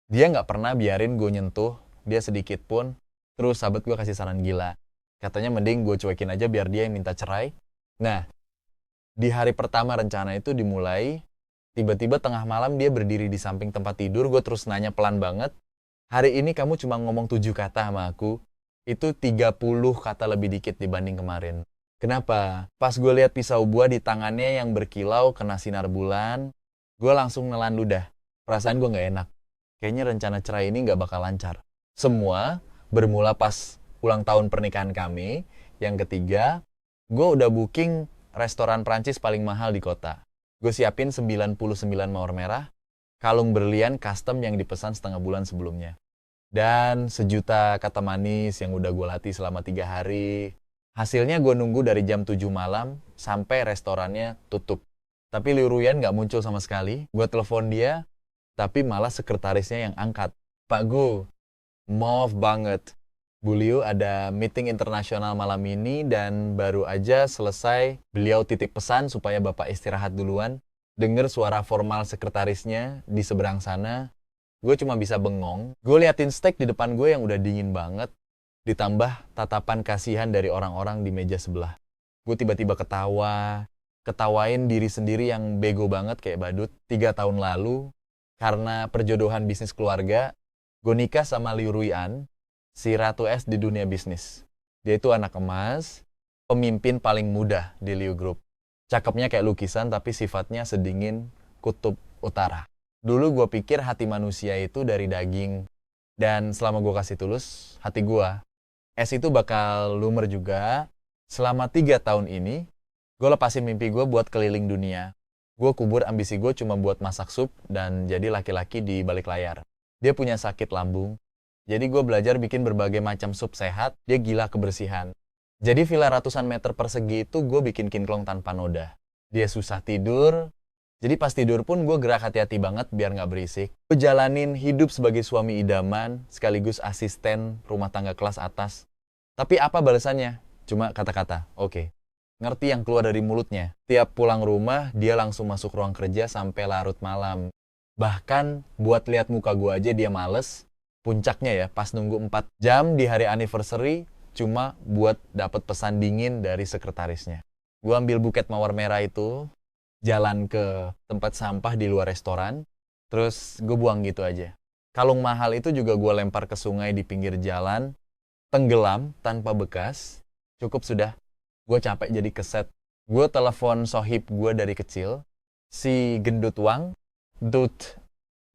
Dia nggak pernah biarin gue nyentuh dia sedikit pun. Terus sahabat gue kasih saran gila. Katanya mending gue cuekin aja biar dia yang minta cerai. Nah, di hari pertama rencana itu dimulai, tiba-tiba tengah malam dia berdiri di samping tempat tidur, gue terus nanya pelan banget, hari ini kamu cuma ngomong 7 kata sama aku, itu 30 kata lebih dikit dibanding kemarin. Kenapa? Pas gue lihat pisau buah di tangannya yang berkilau kena sinar bulan, gue langsung nelan ludah. Perasaan gue nggak enak. Kayaknya rencana cerai ini nggak bakal lancar. Semua bermula pas ulang tahun pernikahan kami. Yang ketiga, gue udah booking restoran Prancis paling mahal di kota. Gue siapin 99 mawar merah, kalung berlian custom yang dipesan setengah bulan sebelumnya. Dan sejuta kata manis yang udah gue latih selama 3 hari. Hasilnya gue nunggu dari jam 7 malam sampai restorannya tutup. Tapi Liu Ruyan nggak muncul sama sekali. Gue telepon dia, tapi malah sekretarisnya yang angkat. Pak Gu, maaf banget. Bu Liu ada meeting internasional malam ini dan baru aja selesai. Beliau titip pesan supaya Bapak istirahat duluan. Dengar suara formal sekretarisnya di seberang sana. Gue cuma bisa bengong. Gue liatin steak di depan gue yang udah dingin banget. Ditambah tatapan kasihan dari orang-orang di meja sebelah. Gue tiba-tiba ketawa. Ketawain diri sendiri yang bego banget kayak badut. 3 tahun lalu, karena perjodohan bisnis keluarga, gue nikah sama Liu Ruyan, si Ratu Es di dunia bisnis. Dia itu anak emas, pemimpin paling muda di Liu Group. Cakepnya kayak lukisan tapi sifatnya sedingin kutub utara. Dulu gue pikir hati manusia itu dari daging. Dan selama gue kasih tulus, hati gue, Es itu bakal lumer juga. Selama 3 tahun ini, gue lepasin mimpi gue buat keliling dunia. Gue kubur ambisi gue cuma buat masak sup dan jadi laki-laki di balik layar. Dia punya sakit lambung. Jadi gue belajar bikin berbagai macam sup sehat, dia gila kebersihan. Jadi villa ratusan meter persegi itu gue bikin kinklong tanpa noda. Dia susah tidur, jadi pas tidur pun gue gerak hati-hati banget biar nggak berisik. Gue jalanin hidup sebagai suami idaman, sekaligus asisten rumah tangga kelas atas. Tapi apa balasannya? Cuma kata-kata, oke. Ngerti yang keluar dari mulutnya. Tiap pulang rumah, dia langsung masuk ruang kerja sampai larut malam. Bahkan buat lihat muka gue aja dia males. Puncaknya ya, pas nunggu 4 jam di hari anniversary, cuma buat dapet pesan dingin dari sekretarisnya. Gue ambil buket mawar merah itu, jalan ke tempat sampah di luar restoran, terus gue buang gitu aja. Kalung mahal itu juga gue lempar ke sungai di pinggir jalan, tenggelam tanpa bekas, cukup sudah. Gue capek jadi keset. Gue telepon sohib gue dari kecil, si gendut Wang, Dut,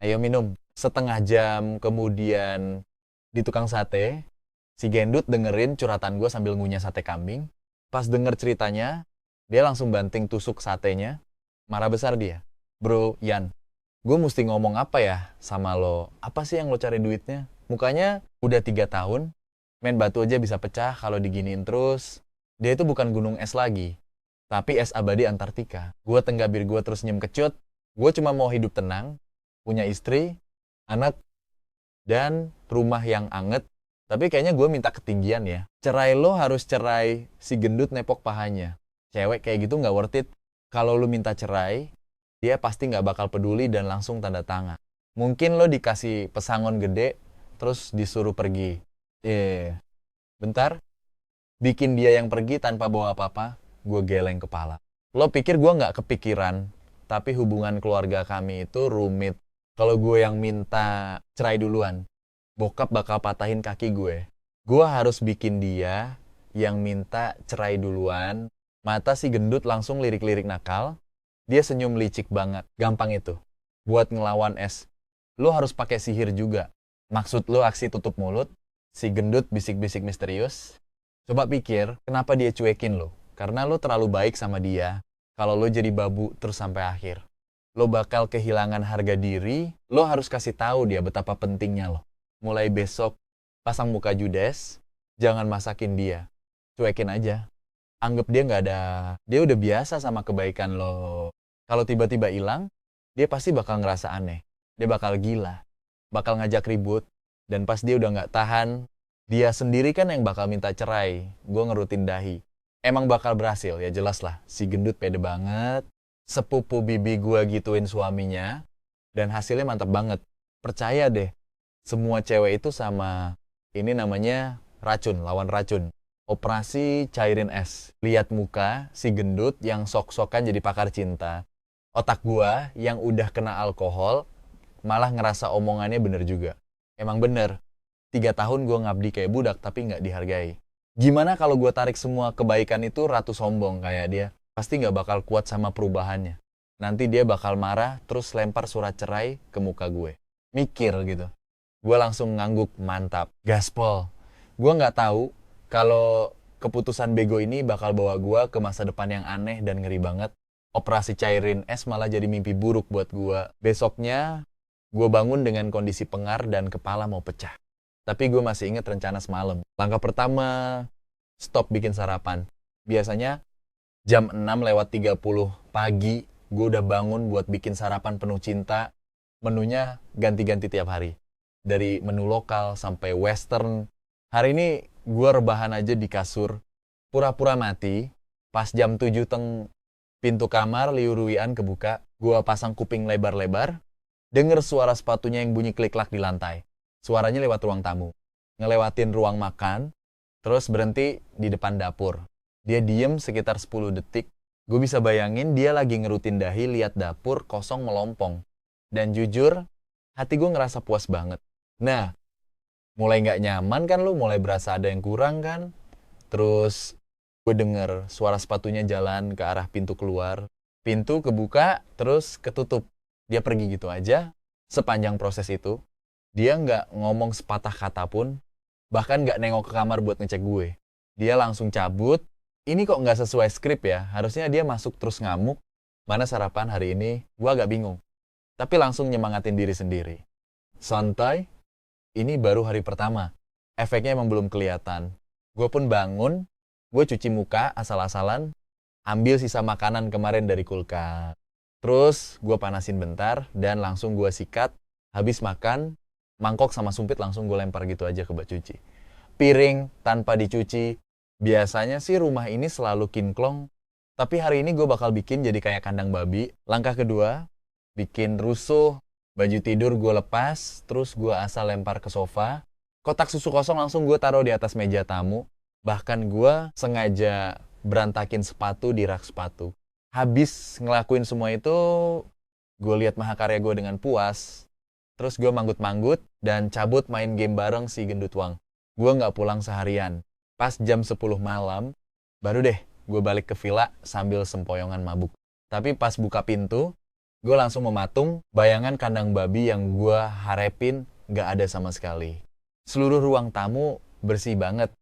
ayo minum. Setengah jam kemudian di tukang sate, si gendut dengerin curhatan gue sambil ngunyah sate kambing. Pas denger ceritanya, dia langsung banting tusuk satenya. Marah besar dia. Bro, Yan, gue mesti ngomong apa ya sama lo? Apa sih yang lo cari duitnya? Mukanya udah 3 tahun, main batu aja bisa pecah kalau diginiin terus. Dia itu bukan gunung es lagi, tapi es abadi Antartika. Gue tenggabir gue terus nyem kecut. Gue cuma mau hidup tenang, punya istri, anak, dan rumah yang anget. Tapi kayaknya gue minta ketinggian ya. Cerai lo harus cerai si gendut nepok pahanya. Cewek kayak gitu nggak worth it. Kalau lo minta cerai, dia pasti nggak bakal peduli dan langsung tanda tangan. Mungkin lo dikasih pesangon gede, terus disuruh pergi. Bentar. Bikin dia yang pergi tanpa bawa apa-apa, gue geleng kepala. Lo pikir gue nggak kepikiran, tapi hubungan keluarga kami itu rumit. Kalau gue yang minta cerai duluan, bokap bakal patahin kaki gue. Gue harus bikin dia yang minta cerai duluan. Mata si gendut langsung lirik-lirik nakal. Dia senyum licik banget. Gampang itu. Buat ngelawan es, lo harus pakai sihir juga. Maksud lo aksi tutup mulut? Si gendut bisik-bisik misterius. Coba pikir, kenapa dia cuekin lo? Karena lo terlalu baik sama dia. Kalau lo jadi babu terus sampai akhir, lo bakal kehilangan harga diri. Lo harus kasih tahu dia betapa pentingnya lo. Mulai besok, pasang muka judes, jangan masakin dia. Cuekin aja. Anggap dia nggak ada. Dia udah biasa sama kebaikan lo. Kalau tiba-tiba hilang, dia pasti bakal ngerasa aneh. Dia bakal gila. Bakal ngajak ribut. Dan pas dia udah nggak tahan, dia sendiri kan yang bakal minta cerai. Gue ngerutin dahi. Emang bakal berhasil, ya jelas lah. Si gendut pede banget. Sepupu bibi gue gituin suaminya. Dan hasilnya mantap banget. Percaya deh, semua cewek itu sama, ini namanya racun, lawan racun. Operasi cairin es. Lihat muka si gendut yang sok-sokan jadi pakar cinta. Otak gua yang udah kena alkohol malah ngerasa omongannya bener juga. Emang bener, 3 tahun gua ngabdi kayak budak tapi nggak dihargai. Gimana kalau gua tarik semua kebaikan itu ratu sombong kayak dia? Pasti nggak bakal kuat sama perubahannya. Nanti dia bakal marah terus lempar surat cerai ke muka gue. Mikir gitu. Gue langsung ngangguk, mantap, gaspol. Gue nggak tahu kalau keputusan bego ini bakal bawa gue ke masa depan yang aneh dan ngeri banget. Operasi cairin es malah jadi mimpi buruk buat gue. Besoknya, gue bangun dengan kondisi pengar dan kepala mau pecah. Tapi gue masih inget rencana semalam. Langkah pertama, stop bikin sarapan. Biasanya jam 6:30 pagi, gue udah bangun buat bikin sarapan penuh cinta. Menunya ganti-ganti tiap hari. Dari menu lokal sampai western. Hari ini gue rebahan aja di kasur. Pura-pura mati. Pas jam 7 pintu kamar liur-liuran kebuka. Gue pasang kuping lebar-lebar. Denger suara sepatunya yang bunyi klik-klak di lantai. Suaranya lewat ruang tamu. Ngelewatin ruang makan. Terus berhenti di depan dapur. Dia diem sekitar 10 detik. Gue bisa bayangin dia lagi ngerutin dahi lihat dapur kosong melompong. Dan jujur, hati gue ngerasa puas banget. Nah, mulai nggak nyaman kan lu, mulai berasa ada yang kurang kan. Terus gue denger suara sepatunya jalan ke arah pintu keluar. Pintu kebuka, terus ketutup. Dia pergi gitu aja. Sepanjang proses itu, dia nggak ngomong sepatah kata pun. Bahkan nggak nengok ke kamar buat ngecek gue. Dia langsung cabut. Ini kok nggak sesuai skrip ya. Harusnya dia masuk terus ngamuk. Mana sarapan hari ini? Gue agak bingung. Tapi langsung nyemangatin diri sendiri. Santai. Ini baru hari pertama. Efeknya emang belum kelihatan. Gue pun bangun, gue cuci muka asal-asalan, ambil sisa makanan kemarin dari kulkas. Terus gue panasin bentar dan langsung gue sikat. Habis makan, mangkok sama sumpit langsung gue lempar gitu aja ke bak cuci. Piring tanpa dicuci. Biasanya sih rumah ini selalu kinklong. Tapi hari ini gue bakal bikin jadi kayak kandang babi. Langkah kedua, bikin rusuh. Baju tidur gue lepas, terus gue asal lempar ke sofa. Kotak susu kosong langsung gue taruh di atas meja tamu. Bahkan gue sengaja berantakin sepatu di rak sepatu. Habis ngelakuin semua itu, gue lihat mahakarya gue dengan puas. Terus gue manggut-manggut dan cabut main game bareng si gendut Wang. Gue nggak pulang seharian. Pas jam 10 malam, baru deh gue balik ke villa sambil sempoyongan mabuk. Tapi pas buka pintu, gue langsung mematung bayangan kandang babi yang gue harapin gak ada sama sekali. Seluruh ruang tamu bersih banget.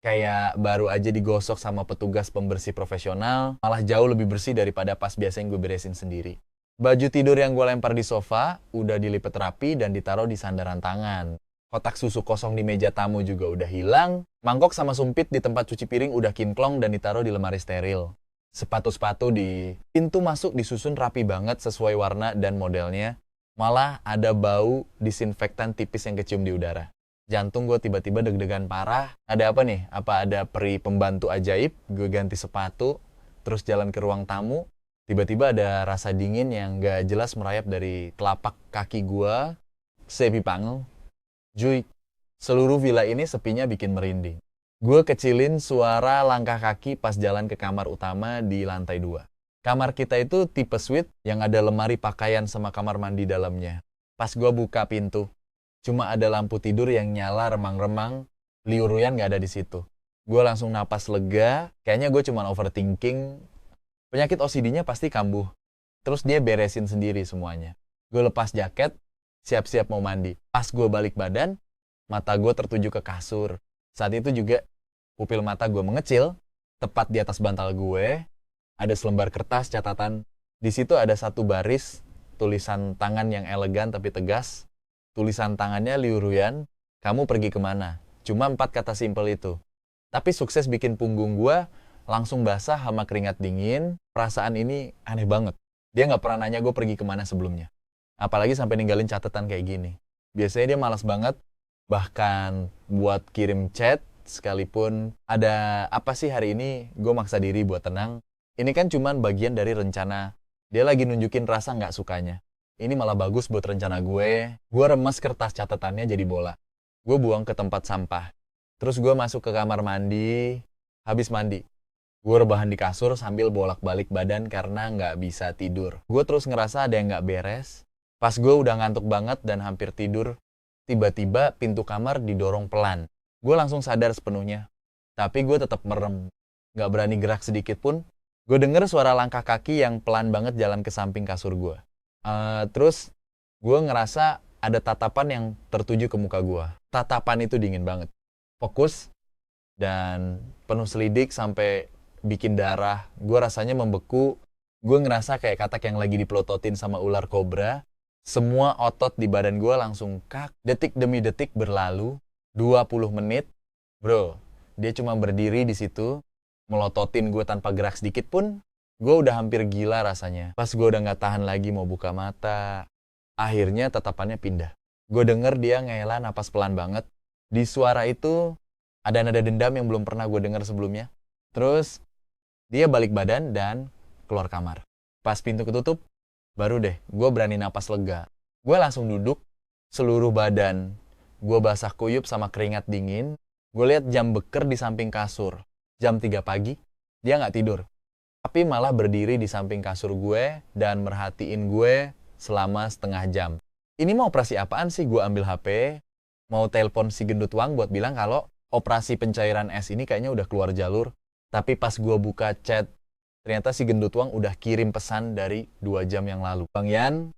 Kayak baru aja digosok sama petugas pembersih profesional, malah jauh lebih bersih daripada pas biasanya gue beresin sendiri. Baju tidur yang gue lempar di sofa udah dilipet rapi dan ditaruh di sandaran tangan. Kotak susu kosong di meja tamu juga udah hilang. Mangkok sama sumpit di tempat cuci piring udah kinklong dan ditaruh di lemari steril. Sepatu-sepatu di pintu masuk disusun rapi banget sesuai warna dan modelnya. Malah ada bau disinfektan tipis yang kecium di udara. Jantung gue tiba-tiba deg-degan parah. Ada apa nih? Apa ada peri pembantu ajaib? Gue ganti sepatu, terus jalan ke ruang tamu. Tiba-tiba ada rasa dingin yang gak jelas merayap dari telapak kaki gue. Sepi pangel. Juy, seluruh villa ini sepinya bikin merinding. Gue kecilin suara langkah kaki pas jalan ke kamar utama di lantai 2. Kamar kita itu tipe suite yang ada lemari pakaian sama kamar mandi dalamnya. Pas gue buka pintu, cuma ada lampu tidur yang nyala remang-remang, liuruyan gak ada di situ. Gue langsung napas lega, kayaknya gue cuma overthinking. Penyakit OCD-nya pasti kambuh. Terus dia beresin sendiri semuanya. Gue lepas jaket, siap-siap mau mandi. Pas gue balik badan, mata gue tertuju ke kasur. Saat itu juga pupil mata gue mengecil, tepat di atas bantal gue, ada selembar kertas catatan. Di situ ada satu baris, tulisan tangan yang elegan tapi tegas. Tulisan tangannya liuruyan, kamu pergi kemana? Cuma 4 kata simpel itu. Tapi sukses bikin punggung gue langsung basah sama keringat dingin. Perasaan ini aneh banget. Dia gak pernah nanya gue pergi kemana sebelumnya. Apalagi sampai ninggalin catatan kayak gini. Biasanya dia malas banget, bahkan buat kirim chat, sekalipun ada apa sih hari ini, gue maksa diri buat tenang. Ini kan cuman bagian dari rencana. Dia lagi nunjukin rasa gak sukanya. Ini malah bagus buat rencana gue. Gue remes kertas catatannya jadi bola. Gue buang ke tempat sampah. Terus gue masuk ke kamar mandi. Habis mandi, gue rebahan di kasur sambil bolak-balik badan karena nggak bisa tidur. Gue terus ngerasa ada yang nggak beres. Pas gue udah ngantuk banget dan hampir tidur, tiba-tiba pintu kamar didorong pelan. Gue langsung sadar sepenuhnya. Tapi gue tetap merem. Nggak berani gerak sedikit pun. Gue denger suara langkah kaki yang pelan banget jalan ke samping kasur gue. Terus gue ngerasa ada tatapan yang tertuju ke muka gue. Tatapan itu dingin banget. Fokus dan penuh selidik sampai bikin darah. Gue rasanya membeku. Gue ngerasa kayak katak yang lagi dipelototin sama ular kobra. Semua otot di badan gue langsung kak. Detik demi detik berlalu. 20 menit. Bro, dia cuma berdiri di situ. Melototin gue tanpa gerak sedikit pun. Gue udah hampir gila rasanya. Pas gue udah gak tahan lagi mau buka mata. Akhirnya tatapannya pindah. Gue denger dia ngela napas pelan banget. Di suara itu ada nada dendam yang belum pernah gue dengar sebelumnya. Terus dia balik badan dan keluar kamar. Pas pintu ketutup, baru deh gue berani napas lega. Gue langsung duduk, seluruh badan gue basah kuyup sama keringat dingin. Gue lihat jam beker di samping kasur. Jam 3 pagi, dia nggak tidur. Tapi malah berdiri di samping kasur gue dan merhatiin gue selama setengah jam. Ini mau operasi apaan sih? Gue ambil HP, mau telepon si gendut Wang buat bilang kalau operasi pencairan es ini kayaknya udah keluar jalur. Tapi pas gue buka chat, ternyata si gendut Wang udah kirim pesan dari 2 jam yang lalu. Bang Yan,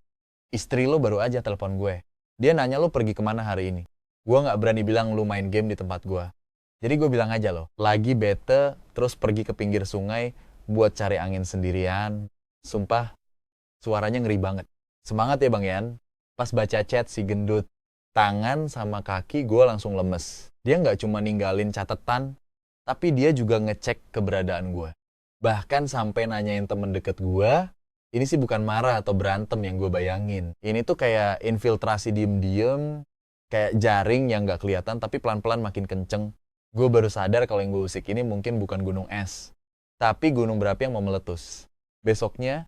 istri lo baru aja telepon gue. Dia nanya lo pergi kemana hari ini. Gue nggak berani bilang lo main game di tempat gue. Jadi gue bilang aja lo, lagi bete terus pergi ke pinggir sungai buat cari angin sendirian. Sumpah, suaranya ngeri banget. Semangat ya Bang Yan. Pas baca chat si gendut, tangan sama kaki gue langsung lemes. Dia nggak cuma ninggalin catatan, tapi dia juga ngecek keberadaan gue. Bahkan sampai nanyain temen deket gue, ini sih bukan marah atau berantem yang gue bayangin. Ini tuh kayak infiltrasi diem-diem, kayak jaring yang nggak kelihatan tapi pelan-pelan makin kenceng. Gue baru sadar kalau yang gue usik ini mungkin bukan gunung es, tapi gunung berapi yang mau meletus. Besoknya,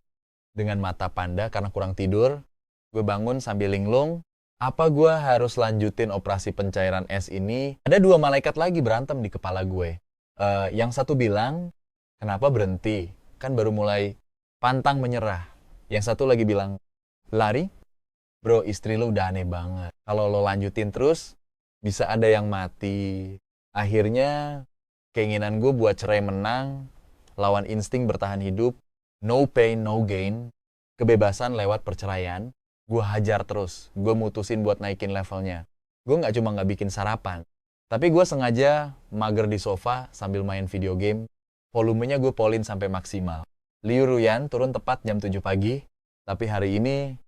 dengan mata panda karena kurang tidur, gue bangun sambil linglung. Apa gue harus lanjutin operasi pencairan es ini? Ada 2 malaikat lagi berantem di kepala gue. Yang satu bilang, kenapa berhenti? Kan baru mulai pantang menyerah. Yang satu lagi bilang, lari? Bro, istri lo udah aneh banget. Kalau lo lanjutin terus, bisa ada yang mati. Akhirnya, keinginan gue buat cerai menang, lawan insting bertahan hidup, no pain, no gain, kebebasan lewat perceraian. Gue hajar terus, gue mutusin buat naikin levelnya. Gue nggak cuma nggak bikin sarapan, tapi gue sengaja mager di sofa sambil main video game. Volumenya gue polin sampai maksimal. Liu Ruyan turun tepat jam 7 pagi, tapi hari ini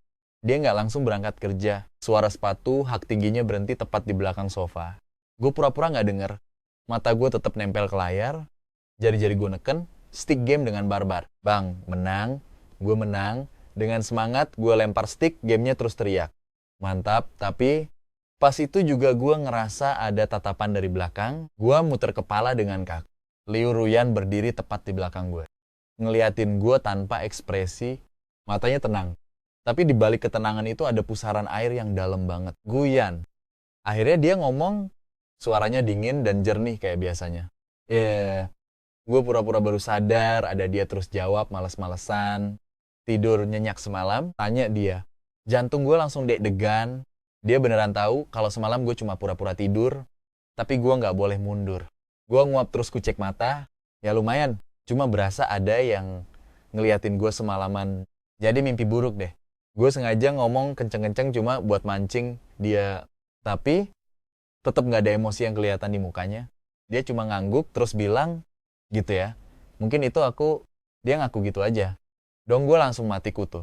dia nggak langsung berangkat kerja. Suara sepatu hak tingginya berhenti tepat di belakang sofa. Gue pura-pura nggak denger. Mata gue tetap nempel ke layar, jari-jari gue neken, stick game dengan barbar. Bang, menang, gue menang. Dengan semangat, gue lempar stick, gamenya terus teriak. Mantap, tapi pas itu juga gue ngerasa ada tatapan dari belakang. Gue muter kepala dengan kaki. Liu Ruyan berdiri tepat di belakang gue. Ngeliatin gue tanpa ekspresi, matanya tenang. Tapi di balik ketenangan itu ada pusaran air yang dalam banget. Guyan. Akhirnya dia ngomong, suaranya dingin dan jernih kayak biasanya. Gue pura-pura baru sadar, ada dia terus jawab males-malesan. Tidur nyenyak semalam, tanya dia. Jantung gue langsung deg-degan. Dia beneran tahu kalau semalam gue cuma pura-pura tidur, tapi gue nggak boleh mundur. Gue nguap terus kucek mata, ya lumayan. Cuma berasa ada yang ngeliatin gue semalaman. Jadi mimpi buruk deh. Gue sengaja ngomong kenceng-kenceng cuma buat mancing dia. Tapi tetap nggak ada emosi yang kelihatan di mukanya. Dia cuma ngangguk terus bilang, gitu ya. Mungkin itu dia ngaku gitu aja. Dong gue langsung mati kutu.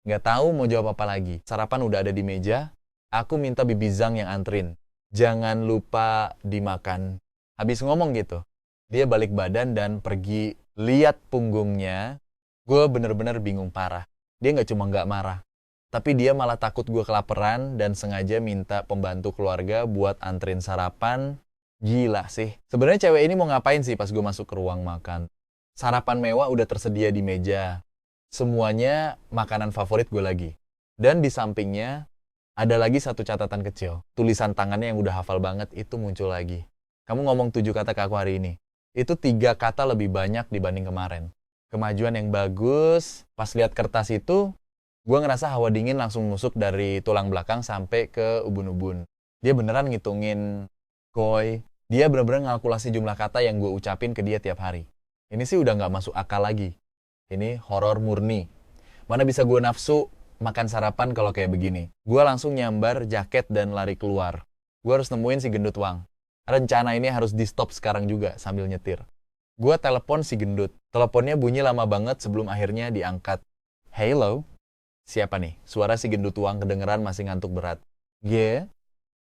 Nggak tahu mau jawab apa lagi. Sarapan udah ada di meja. Aku minta Bibi Zhang yang anterin. Jangan lupa dimakan. Habis ngomong gitu, dia balik badan dan pergi. Lihat punggungnya, gue bener-bener bingung parah. Dia nggak cuma nggak marah, tapi dia malah takut gue kelaparan dan sengaja minta pembantu keluarga buat anterin sarapan. Gila sih. Sebenarnya cewek ini mau ngapain sih pas gue masuk ke ruang makan? Sarapan mewah udah tersedia di meja. Semuanya makanan favorit gue lagi. Dan di sampingnya ada lagi satu catatan kecil. Tulisan tangannya yang udah hafal banget itu muncul lagi. Kamu ngomong 7 kata ke aku hari ini. Itu 3 kata lebih banyak dibanding kemarin. Kemajuan yang bagus. Pas lihat kertas itu, gue ngerasa hawa dingin langsung nusuk dari tulang belakang sampai ke ubun-ubun. Dia beneran ngitungin koi. Dia bener-bener ngalkulasi jumlah kata yang gue ucapin ke dia tiap hari. Ini sih udah nggak masuk akal lagi. Ini horor murni. Mana bisa gue nafsu makan sarapan kalau kayak begini. Gue langsung nyambar jaket dan lari keluar. Gue harus nemuin si gendut Wang. Rencana ini harus di stop sekarang juga sambil nyetir. Gue telepon si gendut. Teleponnya bunyi lama banget sebelum akhirnya diangkat. Hello? Siapa nih? Suara si gendut Wang kedengeran masih ngantuk berat.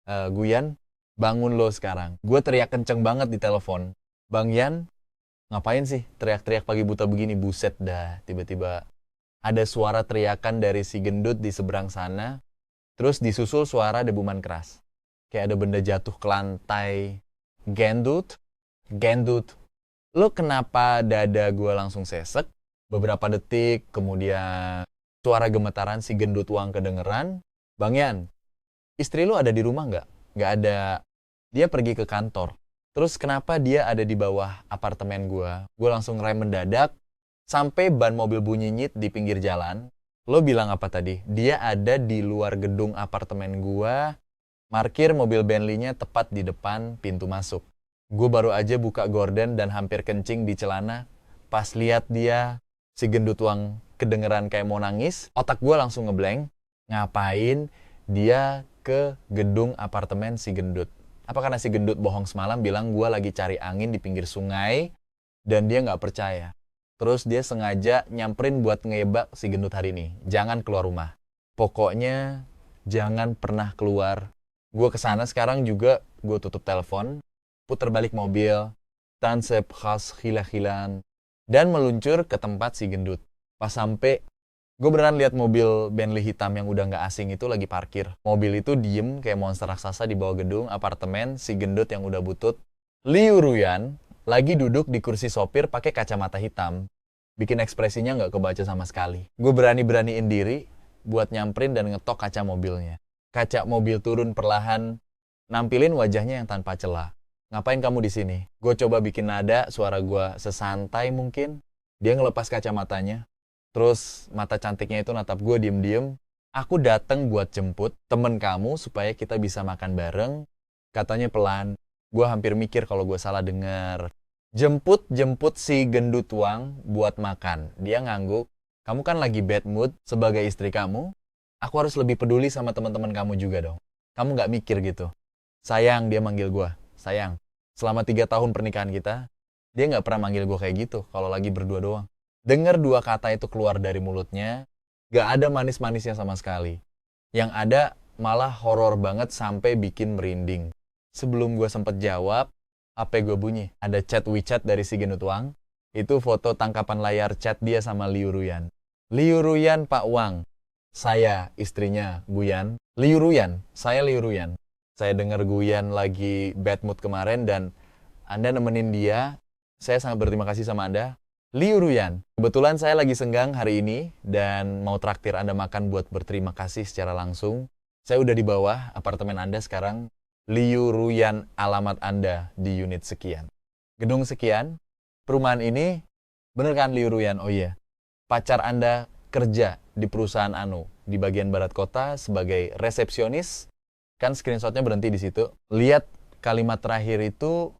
Guyan, bangun lo sekarang. Gue teriak kenceng banget di telepon. Bang Yan, ngapain sih teriak-teriak pagi buta begini? Buset dah, tiba-tiba ada suara teriakan dari si gendut di seberang sana, terus disusul suara debuman keras. Kayak ada benda jatuh ke lantai. Gendut, lo kenapa dada gue langsung sesek? Beberapa detik, kemudian suara gemetaran si gendut Wang kedengeran. Bang Yan, istri lo ada di rumah nggak? Nggak ada. Dia pergi ke kantor. Terus kenapa dia ada di bawah apartemen gue? Gue langsung rem mendadak, sampai ban mobil bunyi nyit di pinggir jalan. Lo bilang apa tadi? Dia ada di luar gedung apartemen gue, markir mobil Bentley-nya tepat di depan pintu masuk. Gue baru aja buka gorden dan hampir kencing di celana. Pas lihat dia, si gendut Wang kedengeran kayak mau nangis, otak gue langsung ngeblank. Ngapain dia ke gedung apartemen si gendut? Apa karena si gendut bohong semalam bilang gue lagi cari angin di pinggir sungai dan dia nggak percaya? Terus dia sengaja nyamperin buat ngeyebak si gendut hari ini. Jangan keluar rumah. Pokoknya jangan pernah keluar. Gue kesana sekarang juga, gue tutup telepon, puter balik mobil, tansep khas khila-khilan, dan meluncur ke tempat si gendut. Pas sampai, gue beneran lihat mobil Bentley hitam yang udah nggak asing itu lagi parkir. Mobil itu diem kayak monster raksasa di bawah gedung apartemen si gendut yang udah butut. Liu Ruyan lagi duduk di kursi sopir pakai kacamata hitam. Bikin ekspresinya nggak kebaca sama sekali. Gue berani-beraniin diri buat nyamperin dan ngetok kaca mobilnya. Kaca mobil turun perlahan, nampilin wajahnya yang tanpa celah. Ngapain kamu di sini? Gue coba bikin nada, suara gue sesantai mungkin. Dia ngelepas kacamatanya. Terus mata cantiknya itu natap gue diem-diem. Aku datang buat jemput temen kamu supaya kita bisa makan bareng. Katanya pelan. Gue hampir mikir kalau gue salah dengar. Jemput si gendut Wang buat makan. Dia ngangguk. Kamu kan lagi bad mood sebagai istri kamu. Aku harus lebih peduli sama teman-teman kamu juga dong. Kamu gak mikir gitu. Sayang, dia manggil gue. Sayang. Selama 3 tahun pernikahan kita, dia gak pernah manggil gue kayak gitu kalau lagi berdua doang. Dengar 2 kata itu keluar dari mulutnya, gak ada manis-manisnya sama sekali. Yang ada malah horor banget sampai bikin merinding. Sebelum gue sempet jawab, HP gue bunyi. Ada chat WeChat dari si gendut Wang. Itu foto tangkapan layar chat dia sama Liu Ruyan. Liu Ruyan, Pak Wang. Saya istrinya Guyan. Liu Ruyan, saya Liu Ruyan. Saya dengar Guyan lagi bad mood kemarin dan Anda nemenin dia. Saya sangat berterima kasih sama Anda. Liu Ruyan, kebetulan saya lagi senggang hari ini dan mau traktir Anda makan buat berterima kasih secara langsung. Saya udah di bawah apartemen Anda sekarang. Liu Ruyan, alamat Anda di unit sekian. Gedung sekian, perumahan ini, bener kan Liu Ruyan? Oh iya, pacar Anda kerja di perusahaan di bagian barat kota sebagai resepsionis. Kan screenshotnya berhenti di situ. Lihat kalimat terakhir itu,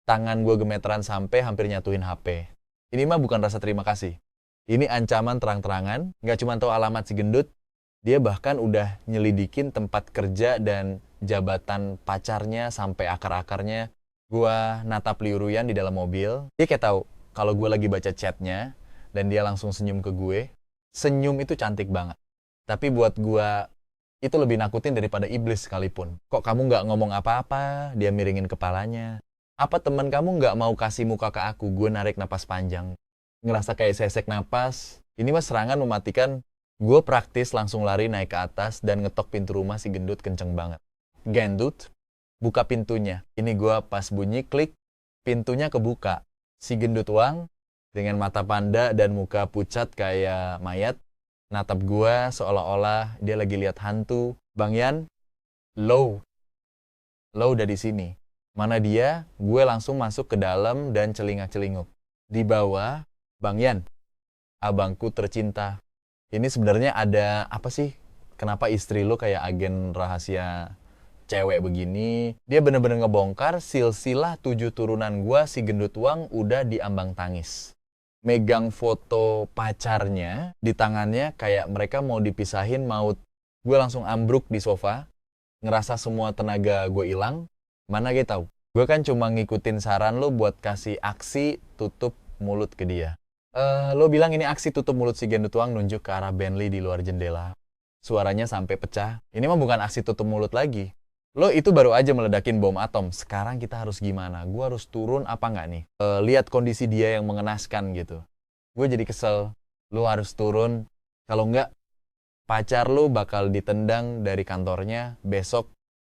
tangan gue gemeteran sampai hampir nyatuin HP. Ini mah bukan rasa terima kasih. Ini ancaman terang-terangan, nggak cuma tahu alamat si gendut, dia bahkan udah nyelidikin tempat kerja dan jabatan pacarnya sampai akar-akarnya. Gue natap Liu Ruyan di dalam mobil. Dia kayak tahu kalau gue lagi baca chatnya dan dia langsung senyum ke gue. Senyum itu cantik banget. Tapi buat gue itu lebih nakutin daripada iblis sekalipun. Kok kamu nggak ngomong apa-apa? Dia miringin kepalanya. Apa teman kamu nggak mau kasih muka ke aku? Gue narik napas panjang. Ngerasa kayak sesek napas. Ini mah serangan mematikan. Gue praktis langsung lari naik ke atas dan ngetok pintu rumah si gendut kenceng banget. Gendut, buka pintunya. Ini gue pas bunyi klik, pintunya kebuka. Si gendut Wang dengan mata panda dan muka pucat kayak mayat natap gua seolah-olah dia lagi lihat hantu. Bang Yan, lo udah di sini. Mana dia? Gue langsung masuk ke dalam dan celingak-celinguk. Di bawah, Bang Yan, abangku tercinta. Ini sebenarnya ada apa sih? Kenapa istri lo kayak agen rahasia cewek begini? Dia bener-bener ngebongkar silsilah 7 turunan gua si gendut uang udah diambang tangis. Megang foto pacarnya di tangannya kayak mereka mau dipisahin maut. Gue langsung ambruk di sofa, ngerasa semua tenaga gue hilang. Mana gue tahu? Gue kan cuma ngikutin saran lo buat kasih aksi tutup mulut ke dia. Lo bilang ini aksi tutup mulut si gendut uang nunjuk ke arah Bentley di luar jendela. Suaranya sampai pecah. Ini mah bukan aksi tutup mulut lagi. Lo itu baru aja meledakin bom atom. Sekarang kita harus gimana? Gue harus turun apa nggak nih? Lihat kondisi dia yang mengenaskan gitu. Gue jadi kesel. Lo harus turun. Kalau nggak, pacar lo bakal ditendang dari kantornya besok.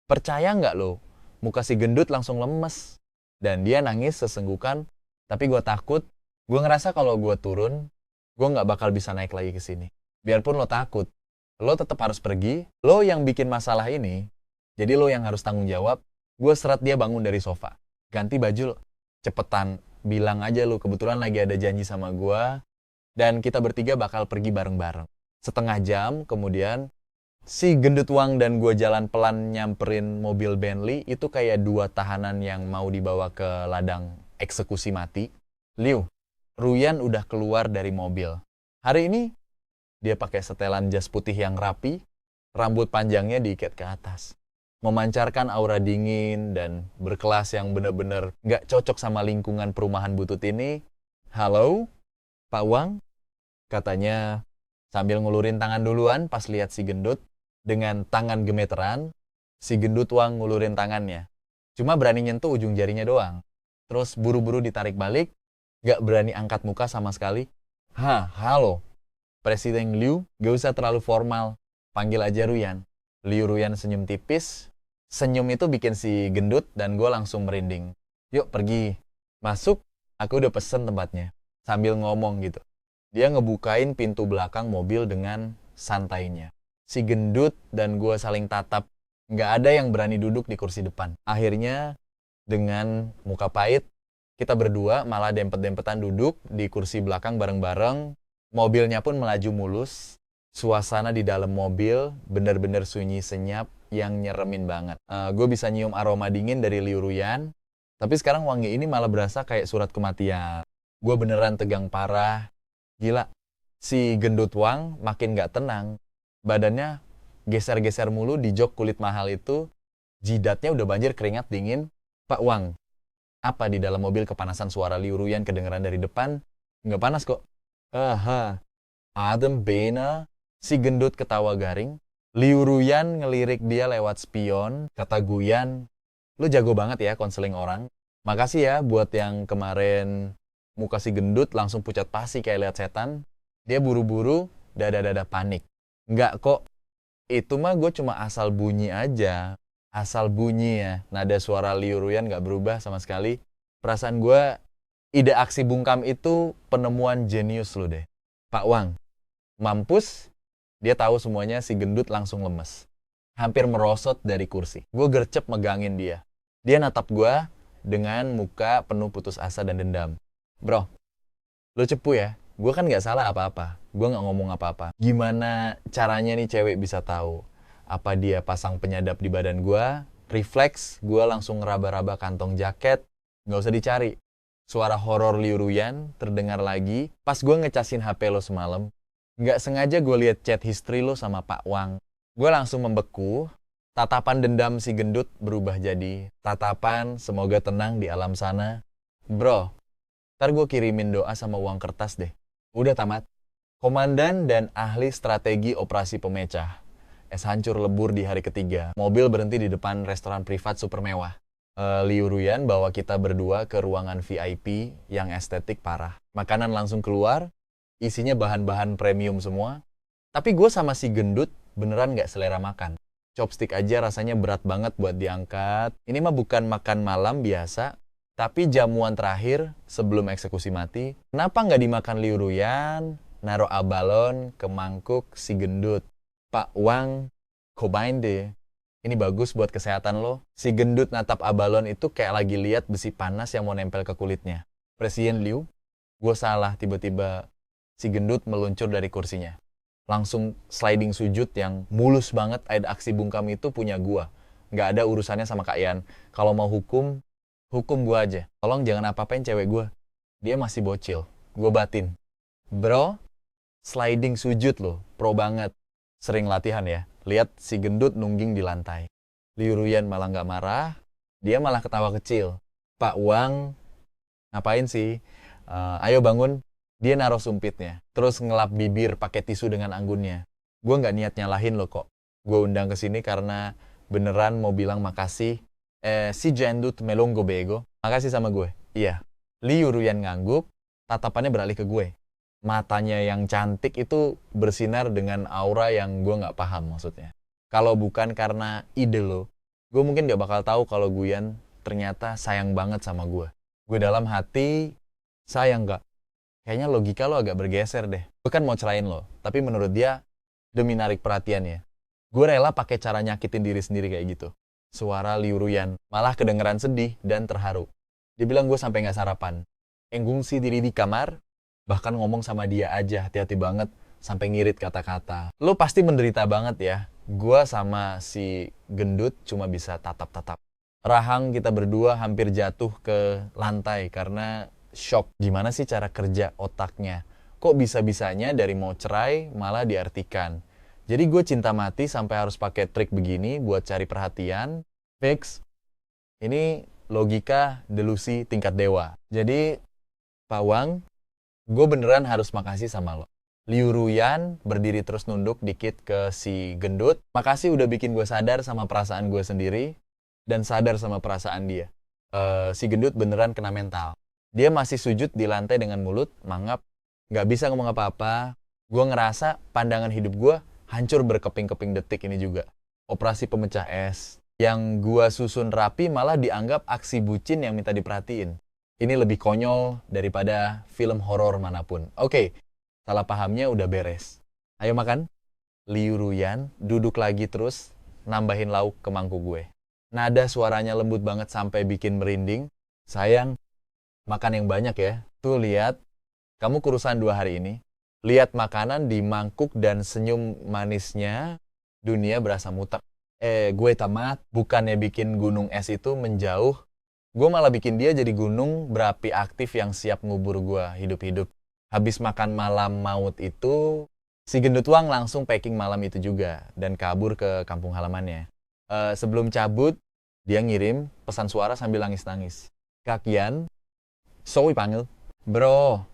Percaya nggak lo? Muka si gendut langsung lemes. Dan dia nangis sesenggukan. Tapi gue takut. Gue ngerasa kalau gue turun, gue nggak bakal bisa naik lagi ke sini. Biarpun lo takut, lo tetap harus pergi. Lo yang bikin masalah ini. Jadi lo yang harus tanggung jawab. Gue seret dia bangun dari sofa. Ganti baju lo. Cepetan. Bilang aja lo kebetulan lagi ada janji sama gue. Dan kita bertiga bakal pergi bareng-bareng. Setengah jam kemudian. Si gendut uang dan gue jalan pelan nyamperin mobil Bentley. Itu kayak 2 tahanan yang mau dibawa ke ladang eksekusi mati. Liu, Ruyan udah keluar dari mobil. Hari ini dia pakai setelan jas putih yang rapi. Rambut panjangnya diikat ke atas. Memancarkan aura dingin dan berkelas yang bener-bener nggak cocok sama lingkungan perumahan butut ini. Halo, Pak Wang? Katanya sambil ngulurin tangan duluan pas lihat si gendut. Dengan tangan gemeteran, si gendut Wang ngulurin tangannya. Cuma berani nyentuh ujung jarinya doang. Terus buru-buru ditarik balik, nggak berani angkat muka sama sekali. Halo, Presiden Liu, gak usah terlalu formal. Panggil aja Ruyan. Liu Ruyan senyum tipis. Senyum itu bikin si gendut dan gue langsung merinding. Yuk pergi. Masuk, aku udah pesen tempatnya. Sambil ngomong gitu. Dia ngebukain pintu belakang mobil dengan santainya. Si gendut dan gue saling tatap. Nggak ada yang berani duduk di kursi depan. Akhirnya, dengan muka pahit, kita berdua malah dempet-dempetan duduk di kursi belakang bareng-bareng. Mobilnya pun melaju mulus. Suasana di dalam mobil bener-bener sunyi senyap yang nyeremin banget. Gue bisa nyium aroma dingin dari Liu Ruyan. Tapi sekarang wangi ini malah berasa kayak surat kematian. Gue beneran tegang parah. Gila, si gendut Wang makin gak tenang. Badannya geser-geser mulu di jok kulit mahal itu. Jidatnya udah banjir keringat dingin. Pak Wang, apa di dalam mobil kepanasan suara Liu Ruyan kedengeran dari depan? Nggak panas kok. Adem bena. Si gendut ketawa garing. Liu Ruyan ngelirik dia lewat spion. Kata Guyan, lu jago banget ya konseling orang. Makasih ya buat yang kemarin muka si gendut langsung pucat pasi kayak lihat setan. Dia buru-buru, dada-dada panik. Nggak kok, itu mah gue cuma asal bunyi aja. Asal bunyi ya. Nada suara Liu Ruyan nggak berubah sama sekali. Perasaan gue, ide aksi bungkam itu penemuan jenius lu deh. Pak Wang, mampus. Dia tahu semuanya, si gendut langsung lemes. Hampir merosot dari kursi. Gue gercep megangin dia. Dia natap gue dengan muka penuh putus asa dan dendam. Bro, lo cepu ya? Gue kan gak salah apa-apa. Gue gak ngomong apa-apa. Gimana caranya nih cewek bisa tahu? Apa dia pasang penyadap di badan gue? Refleks, gue langsung ngeraba-raba kantong jaket. Gak usah dicari. Suara horor Liu Ruyan terdengar lagi pas gue ngecasin HP lo semalam. Nggak sengaja gue liat chat history lo sama Pak Wang. Gue langsung membeku. Tatapan dendam si gendut berubah jadi tatapan semoga tenang di alam sana. Bro, ntar gue kirimin doa sama uang kertas deh. Udah tamat. Komandan dan ahli strategi operasi pemecah. Es hancur lebur di hari ketiga. Mobil berhenti di depan restoran privat super mewah. Liu Ruyan bawa kita berdua ke ruangan VIP yang estetik parah. Makanan langsung keluar. Isinya bahan-bahan premium semua. Tapi gue sama si gendut beneran gak selera makan. Chopstick aja rasanya berat banget buat diangkat. Ini mah bukan makan malam biasa, tapi jamuan terakhir sebelum eksekusi mati. Kenapa gak dimakan Liu Ruyan? naruh abalon ke mangkuk si gendut. Pak Wang, cobain deh. Ini bagus buat kesehatan lo. Si gendut natap abalon itu kayak lagi lihat besi panas yang mau nempel ke kulitnya. Presiden Liu, gue salah, tiba-tiba si gendut meluncur dari kursinya. Langsung sliding sujud yang mulus banget, ada aksi bungkam itu punya gue. Nggak ada urusannya sama Kak Ian. Kalau mau hukum gue aja. Tolong jangan apa-apain cewek gue. Dia masih bocil. Gue batin. Bro, sliding sujud loh, pro banget. Sering latihan ya. Lihat si gendut nungging di lantai. Liu Ruyan malah nggak marah, dia malah ketawa kecil. Pak Wang, ngapain sih? Ayo bangun. Dia naruh sumpitnya, terus ngelap bibir pakai tisu dengan anggunnya. Gue nggak niat nyalahin lo kok. Gue undang ke sini karena beneran mau bilang makasih. Si gendut melongo bego. Makasih sama gue. Iya. Liu Ruyan ngangguk, tatapannya beralih ke gue. Matanya yang cantik itu bersinar dengan aura yang gue nggak paham maksudnya. Kalau bukan karena ide lo, gue mungkin nggak bakal tahu kalau Guyan ternyata sayang banget sama gue. Gue dalam hati, sayang nggak? Kayaknya logika lo agak bergeser deh. Gue kan mau cerain lo, tapi menurut dia, demi narik perhatiannya, gue rela pakai cara nyakitin diri sendiri kayak gitu. Suara Liu Ruyan malah kedengeran sedih dan terharu. Dia bilang gue sampai nggak sarapan. Engungsi diri di kamar, bahkan ngomong sama dia aja, hati-hati banget, sampai ngirit kata-kata. Lo pasti menderita banget ya. Gua sama si gendut cuma bisa tatap-tatap. Rahang kita berdua hampir jatuh ke lantai karena shock. Gimana sih cara kerja otaknya? Kok bisa-bisanya dari mau cerai malah diartikan? Jadi gue cinta mati sampai harus pakai trik begini buat cari perhatian. Fix. Ini logika delusi tingkat dewa. Jadi, Pak Wang, gue beneran harus makasih sama lo. Liu Ruyan berdiri terus nunduk dikit ke si gendut. Makasih udah bikin gue sadar sama perasaan gue sendiri dan sadar sama perasaan dia. Si gendut beneran kena mental. Dia masih sujud di lantai dengan mulut mangap, nggak bisa ngomong apa-apa. Gue ngerasa pandangan hidup gue hancur berkeping-keping detik ini juga. Operasi pemecah es yang gue susun rapi malah dianggap aksi bucin yang minta diperhatiin. Ini lebih konyol daripada film horor manapun. Oke, salah pahamnya udah beres. Ayo makan. Liu Ruyan duduk lagi terus, nambahin lauk ke mangkuk gue. Nada suaranya lembut banget sampai bikin merinding. Sayang, makan yang banyak ya. Tuh lihat, kamu kurusan 2 hari ini. Lihat makanan di mangkuk dan senyum manisnya, dunia berasa muter. Gue tamat, bukannya bikin gunung es itu menjauh, gue malah bikin dia jadi gunung berapi aktif yang siap ngubur gue hidup-hidup. Habis makan malam maut itu, si gendut Wang langsung packing malam itu juga dan kabur ke kampung halamannya. Sebelum cabut, dia ngirim pesan suara sambil nangis-nangis. Kak Ian, Sowi panggil. Bro,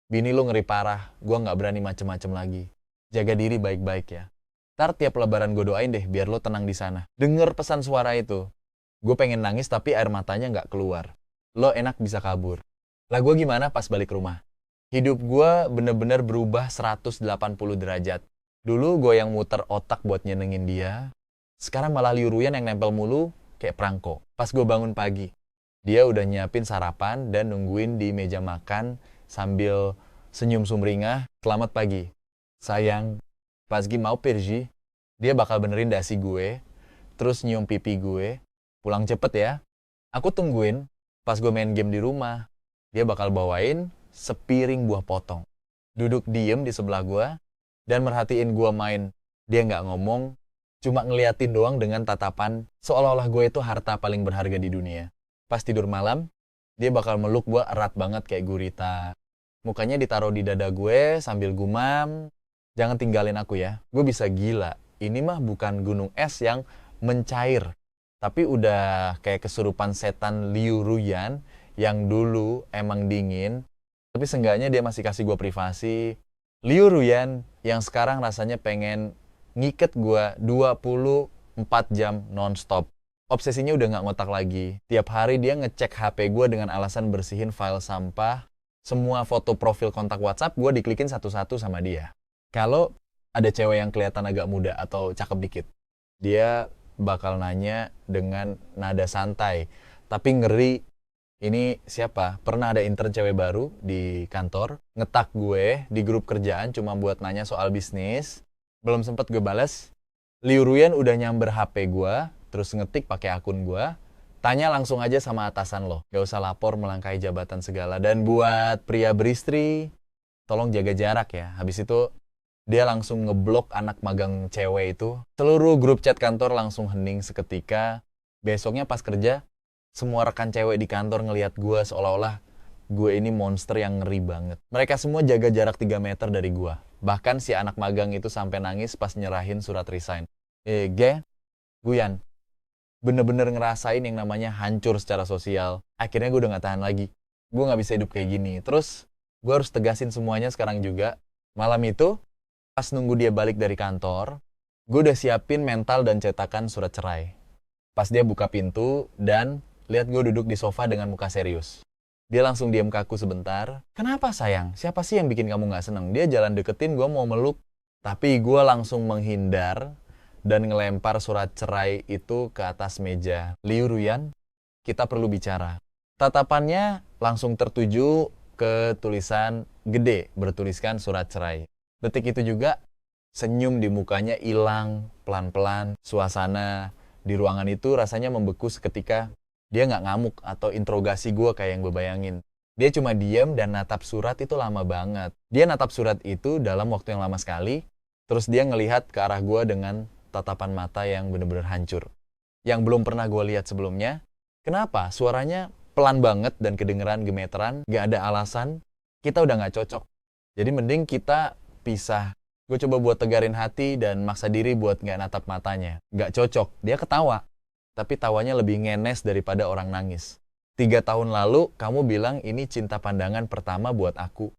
bini lu ngeri parah, gue nggak berani macem-macem lagi. Jaga diri baik-baik ya. Ntar tiap lebaran gue doain deh biar lo tenang di sana. Denger pesan suara itu. Gue pengen nangis tapi air matanya nggak keluar. Lo enak bisa kabur. Lah gue gimana pas balik rumah? Hidup gue bener-bener berubah 180 derajat. Dulu gue yang muter otak buat nyenengin dia. Sekarang malah Liu Ruyan yang nempel mulu kayak perangko. Pas gue bangun pagi, dia udah nyiapin sarapan dan nungguin di meja makan sambil senyum sumringah. Selamat pagi. Sayang, pas Gi mau pergi, dia bakal benerin dasi gue, terus nyium pipi gue. Pulang cepet ya. Aku tungguin, pas gue main game di rumah, dia bakal bawain sepiring buah potong. Duduk diem di sebelah gue, dan merhatiin gue main. Dia nggak ngomong, cuma ngeliatin doang dengan tatapan seolah-olah gue itu harta paling berharga di dunia. Pas tidur malam, dia bakal meluk gue erat banget kayak gurita. Mukanya ditaruh di dada gue sambil gumam, jangan tinggalin aku ya, gue bisa gila. Ini mah bukan gunung es yang mencair, tapi udah kayak kesurupan setan Liu Ruyan yang dulu emang dingin, tapi seenggaknya dia masih kasih gue privasi. Liu Ruyan yang sekarang rasanya pengen ngiket gue 24 jam non-stop. Obsesinya udah gak ngotak lagi. Tiap hari dia ngecek HP gue dengan alasan bersihin file sampah. Semua foto profil kontak WhatsApp gue diklikin satu-satu sama dia. Kalau ada cewek yang kelihatan agak muda atau cakep dikit, dia bakal nanya dengan nada santai, tapi ngeri Ini siapa? Pernah ada intern cewek baru di kantor, ngetak gue di grup kerjaan cuma buat nanya soal bisnis. Belum sempet gue bales, Liu Ruyan udah nyamber HP gue, terus ngetik pakai akun gue. Tanya langsung aja sama atasan lo, gak usah lapor melangkahi jabatan segala. Dan buat pria beristri, tolong jaga jarak ya. Habis itu dia langsung ngeblok anak magang cewek itu. Seluruh grup chat kantor langsung hening seketika. Besoknya pas kerja, semua rekan cewek di kantor ngelihat gue seolah-olah gue ini monster yang ngeri banget. Mereka semua jaga jarak 3 meter dari gue. Bahkan si anak magang itu sampai nangis pas nyerahin surat resign. Guyan, bener-bener ngerasain yang namanya hancur secara sosial. Akhirnya gue udah gak tahan lagi. Gue gak bisa hidup kayak gini. Terus gue harus tegasin semuanya sekarang juga. Malam itu, pas nunggu dia balik dari kantor, gue udah siapin mental dan cetakan surat cerai. Pas dia buka pintu dan lihat gue duduk di sofa dengan muka serius. Dia langsung diam kaku sebentar. Kenapa sayang? Siapa sih yang bikin kamu gak seneng? Dia jalan deketin gue mau meluk. Tapi gue langsung menghindar dan ngelempar surat cerai itu ke atas meja. Liu Ruyan, kita perlu bicara. Tatapannya langsung tertuju ke tulisan gede bertuliskan surat cerai. Detik itu juga senyum di mukanya hilang pelan-pelan. Suasana di ruangan itu rasanya membeku seketika. Dia nggak ngamuk atau interogasi gue kayak yang gue bayangin. Dia cuma diam dan natap surat itu lama banget. Dia natap surat itu dalam waktu yang lama sekali. Terus dia ngelihat ke arah gue dengan tatapan mata yang bener-bener hancur. Yang belum pernah gue lihat sebelumnya. Kenapa? Suaranya pelan banget dan kedengeran gemeteran. Gak ada alasan. Kita udah gak cocok. Jadi mending kita pisah. Gue coba buat tegarin hati dan maksa diri buat gak natap matanya. Gak cocok. Dia ketawa. Tapi tawanya lebih ngenes daripada orang nangis. 3 tahun lalu, kamu bilang ini cinta pandangan pertama buat aku.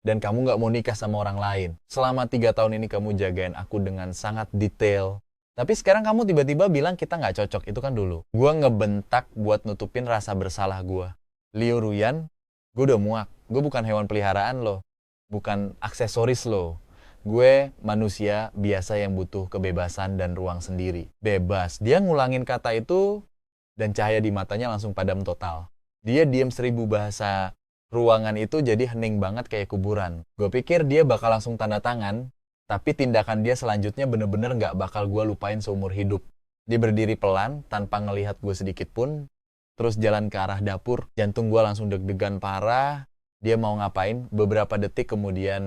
Dan kamu gak mau nikah sama orang lain. Selama 3 tahun ini kamu jagain aku dengan sangat detail. Tapi sekarang kamu tiba-tiba bilang kita gak cocok. Itu kan dulu. Gue ngebentak buat nutupin rasa bersalah gue. Liu Ruyan, gue udah muak. Gue bukan hewan peliharaan lo. Bukan aksesoris lo. Gue manusia biasa yang butuh kebebasan dan ruang sendiri. Bebas. Dia ngulangin kata itu dan cahaya di matanya langsung padam total. Dia diam 1000 bahasa. Ruangan itu jadi hening banget kayak kuburan. Gue pikir dia bakal langsung tanda tangan, tapi tindakan dia selanjutnya bener-bener gak bakal gue lupain seumur hidup. Dia berdiri pelan tanpa ngelihat gue sedikit pun, terus jalan ke arah dapur. Jantung gue langsung deg-degan parah. Dia mau ngapain? Beberapa detik kemudian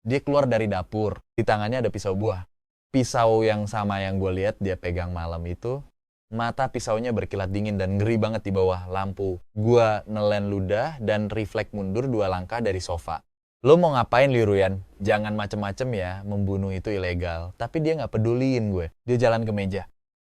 dia keluar dari dapur. Di tangannya ada pisau buah. Pisau yang sama yang gue lihat dia pegang malam itu. Mata pisaunya berkilat dingin dan ngeri banget di bawah lampu. Gue nelen ludah dan refleks mundur 2 langkah dari sofa. Lo mau ngapain Liu Ruyan? Jangan macem-macem ya, membunuh itu ilegal. Tapi dia gak peduliin gue. Dia jalan ke meja.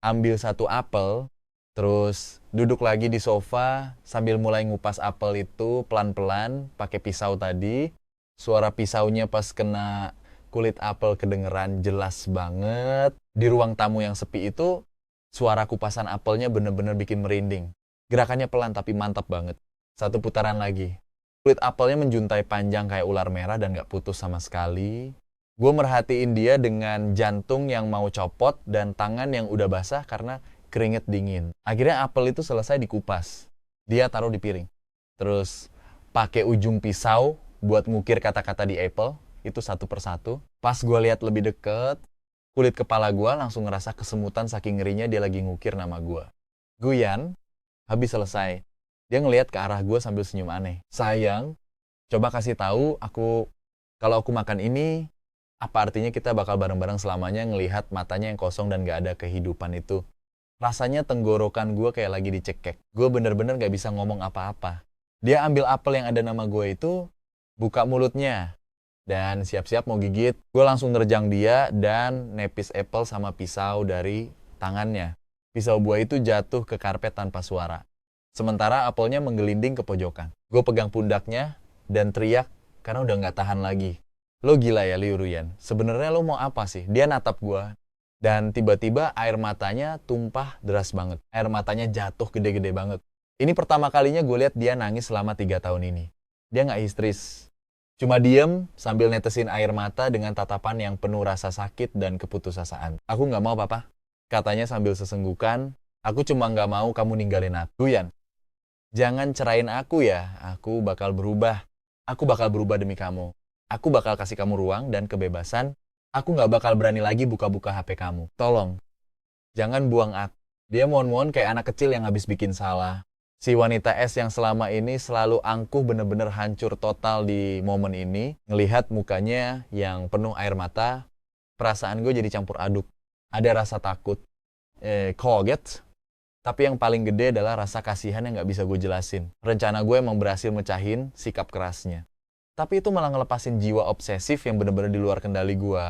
Ambil 1 apel, terus duduk lagi di sofa sambil mulai ngupas apel itu pelan-pelan pakai pisau tadi. Suara pisaunya pas kena kulit apel kedengeran jelas banget. Di ruang tamu yang sepi itu, suara kupasan apelnya bener-bener bikin merinding. Gerakannya pelan tapi mantap banget. 1 putaran lagi. Kulit apelnya menjuntai panjang kayak ular merah dan gak putus sama sekali. Gue merhatiin dia dengan jantung yang mau copot dan tangan yang udah basah karena keringet dingin. Akhirnya apel itu selesai dikupas. Dia taruh di piring. Terus pakai ujung pisau buat ngukir kata-kata di apel. Itu 1 persatu. Pas gue lihat lebih deket, kulit kepala gue langsung ngerasa kesemutan saking ngerinya dia lagi ngukir nama gue. Guyan, habis selesai. Dia ngelihat ke arah gue sambil senyum aneh. Sayang, coba kasih tahu kalau aku makan ini, apa artinya kita bakal bareng-bareng selamanya ngelihat matanya yang kosong dan gak ada kehidupan itu. Rasanya tenggorokan gue kayak lagi dicekek. Gue bener-bener gak bisa ngomong apa-apa. Dia ambil apel yang ada nama gue itu, buka mulutnya, dan siap-siap mau gigit. Gue langsung nerjang dia dan nepis apel sama pisau dari tangannya. Pisau buah itu jatuh ke karpet tanpa suara. Sementara apelnya menggelinding ke pojokan. Gue pegang pundaknya dan teriak karena udah gak tahan lagi. Lo gila ya Liu Ruyan? Sebenarnya lo mau apa sih? Dia natap gue. Dan tiba-tiba air matanya tumpah deras banget. Air matanya jatuh gede-gede banget. Ini pertama kalinya gue lihat dia nangis selama 3 tahun ini. Dia gak histeris. Cuma diem sambil netesin air mata dengan tatapan yang penuh rasa sakit dan keputusasaan. Aku gak mau papa. Katanya sambil sesenggukan. Aku cuma gak mau kamu ninggalin aku. Guyan, Jangan cerain aku ya, aku bakal berubah. Aku bakal berubah demi kamu. Aku bakal kasih kamu ruang dan kebebasan. Aku nggak bakal berani lagi buka-buka HP kamu. Tolong, jangan buang aku. Dia mohon-mohon kayak anak kecil yang habis bikin salah. Si wanita es yang selama ini selalu angkuh bener-bener hancur total di momen ini. Ngelihat mukanya yang penuh air mata, perasaan gue jadi campur aduk. Ada rasa takut, kaget, tapi yang paling gede adalah rasa kasihan yang nggak bisa gue jelasin. Rencana gue emang berhasil mecahin sikap kerasnya. Tapi itu malah ngelepasin jiwa obsesif yang bener-bener di luar kendali gue.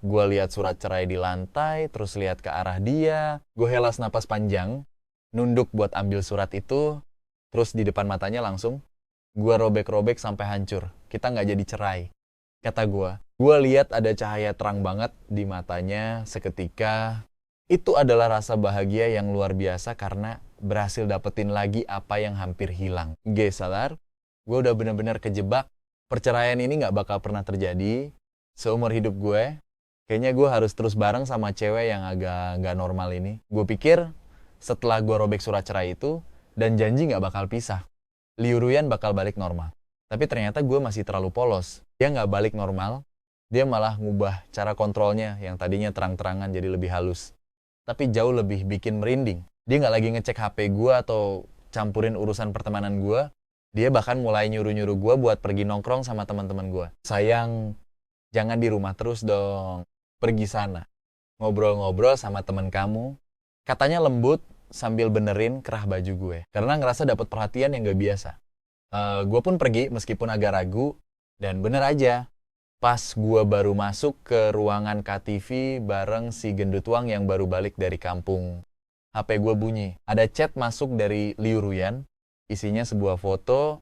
Gue lihat surat cerai di lantai, terus lihat ke arah dia. Gue helas napas panjang, nunduk buat ambil surat itu, terus di depan matanya langsung gue robek-robek sampai hancur. Kita nggak jadi cerai. Kata gue lihat ada cahaya terang banget di matanya seketika. Itu adalah rasa bahagia yang luar biasa karena berhasil dapetin lagi apa yang hampir hilang. Sadar, gue udah bener-bener kejebak. Perceraian ini nggak bakal pernah terjadi seumur hidup gue. Kayaknya gue harus terus bareng sama cewek yang agak nggak normal ini. Gue pikir setelah gue robek surat cerai itu dan janji nggak bakal pisah, Liu Ruyan bakal balik normal. Tapi ternyata gue masih terlalu polos. Dia nggak balik normal, dia malah ngubah cara kontrolnya yang tadinya terang-terangan jadi lebih halus. Tapi jauh lebih bikin merinding. Dia nggak lagi ngecek HP gue atau campurin urusan pertemanan gue. Dia bahkan mulai nyuruh-nyuruh gue buat pergi nongkrong sama teman-teman gue. Sayang, jangan di rumah terus dong. Pergi sana. Ngobrol-ngobrol sama teman kamu. Katanya lembut sambil benerin kerah baju gue. Karena ngerasa dapat perhatian yang gak biasa. Gue pun pergi meskipun agak ragu. Dan bener aja. Pas gue baru masuk ke ruangan KTV bareng si gendutuang yang baru balik dari kampung. HP gue bunyi. Ada chat masuk dari Liu Ruyan. Isinya sebuah foto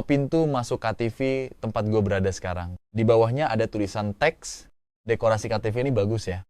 pintu masuk KTV tempat gue berada sekarang. Di bawahnya ada tulisan teks. Dekorasi KTV ini bagus ya.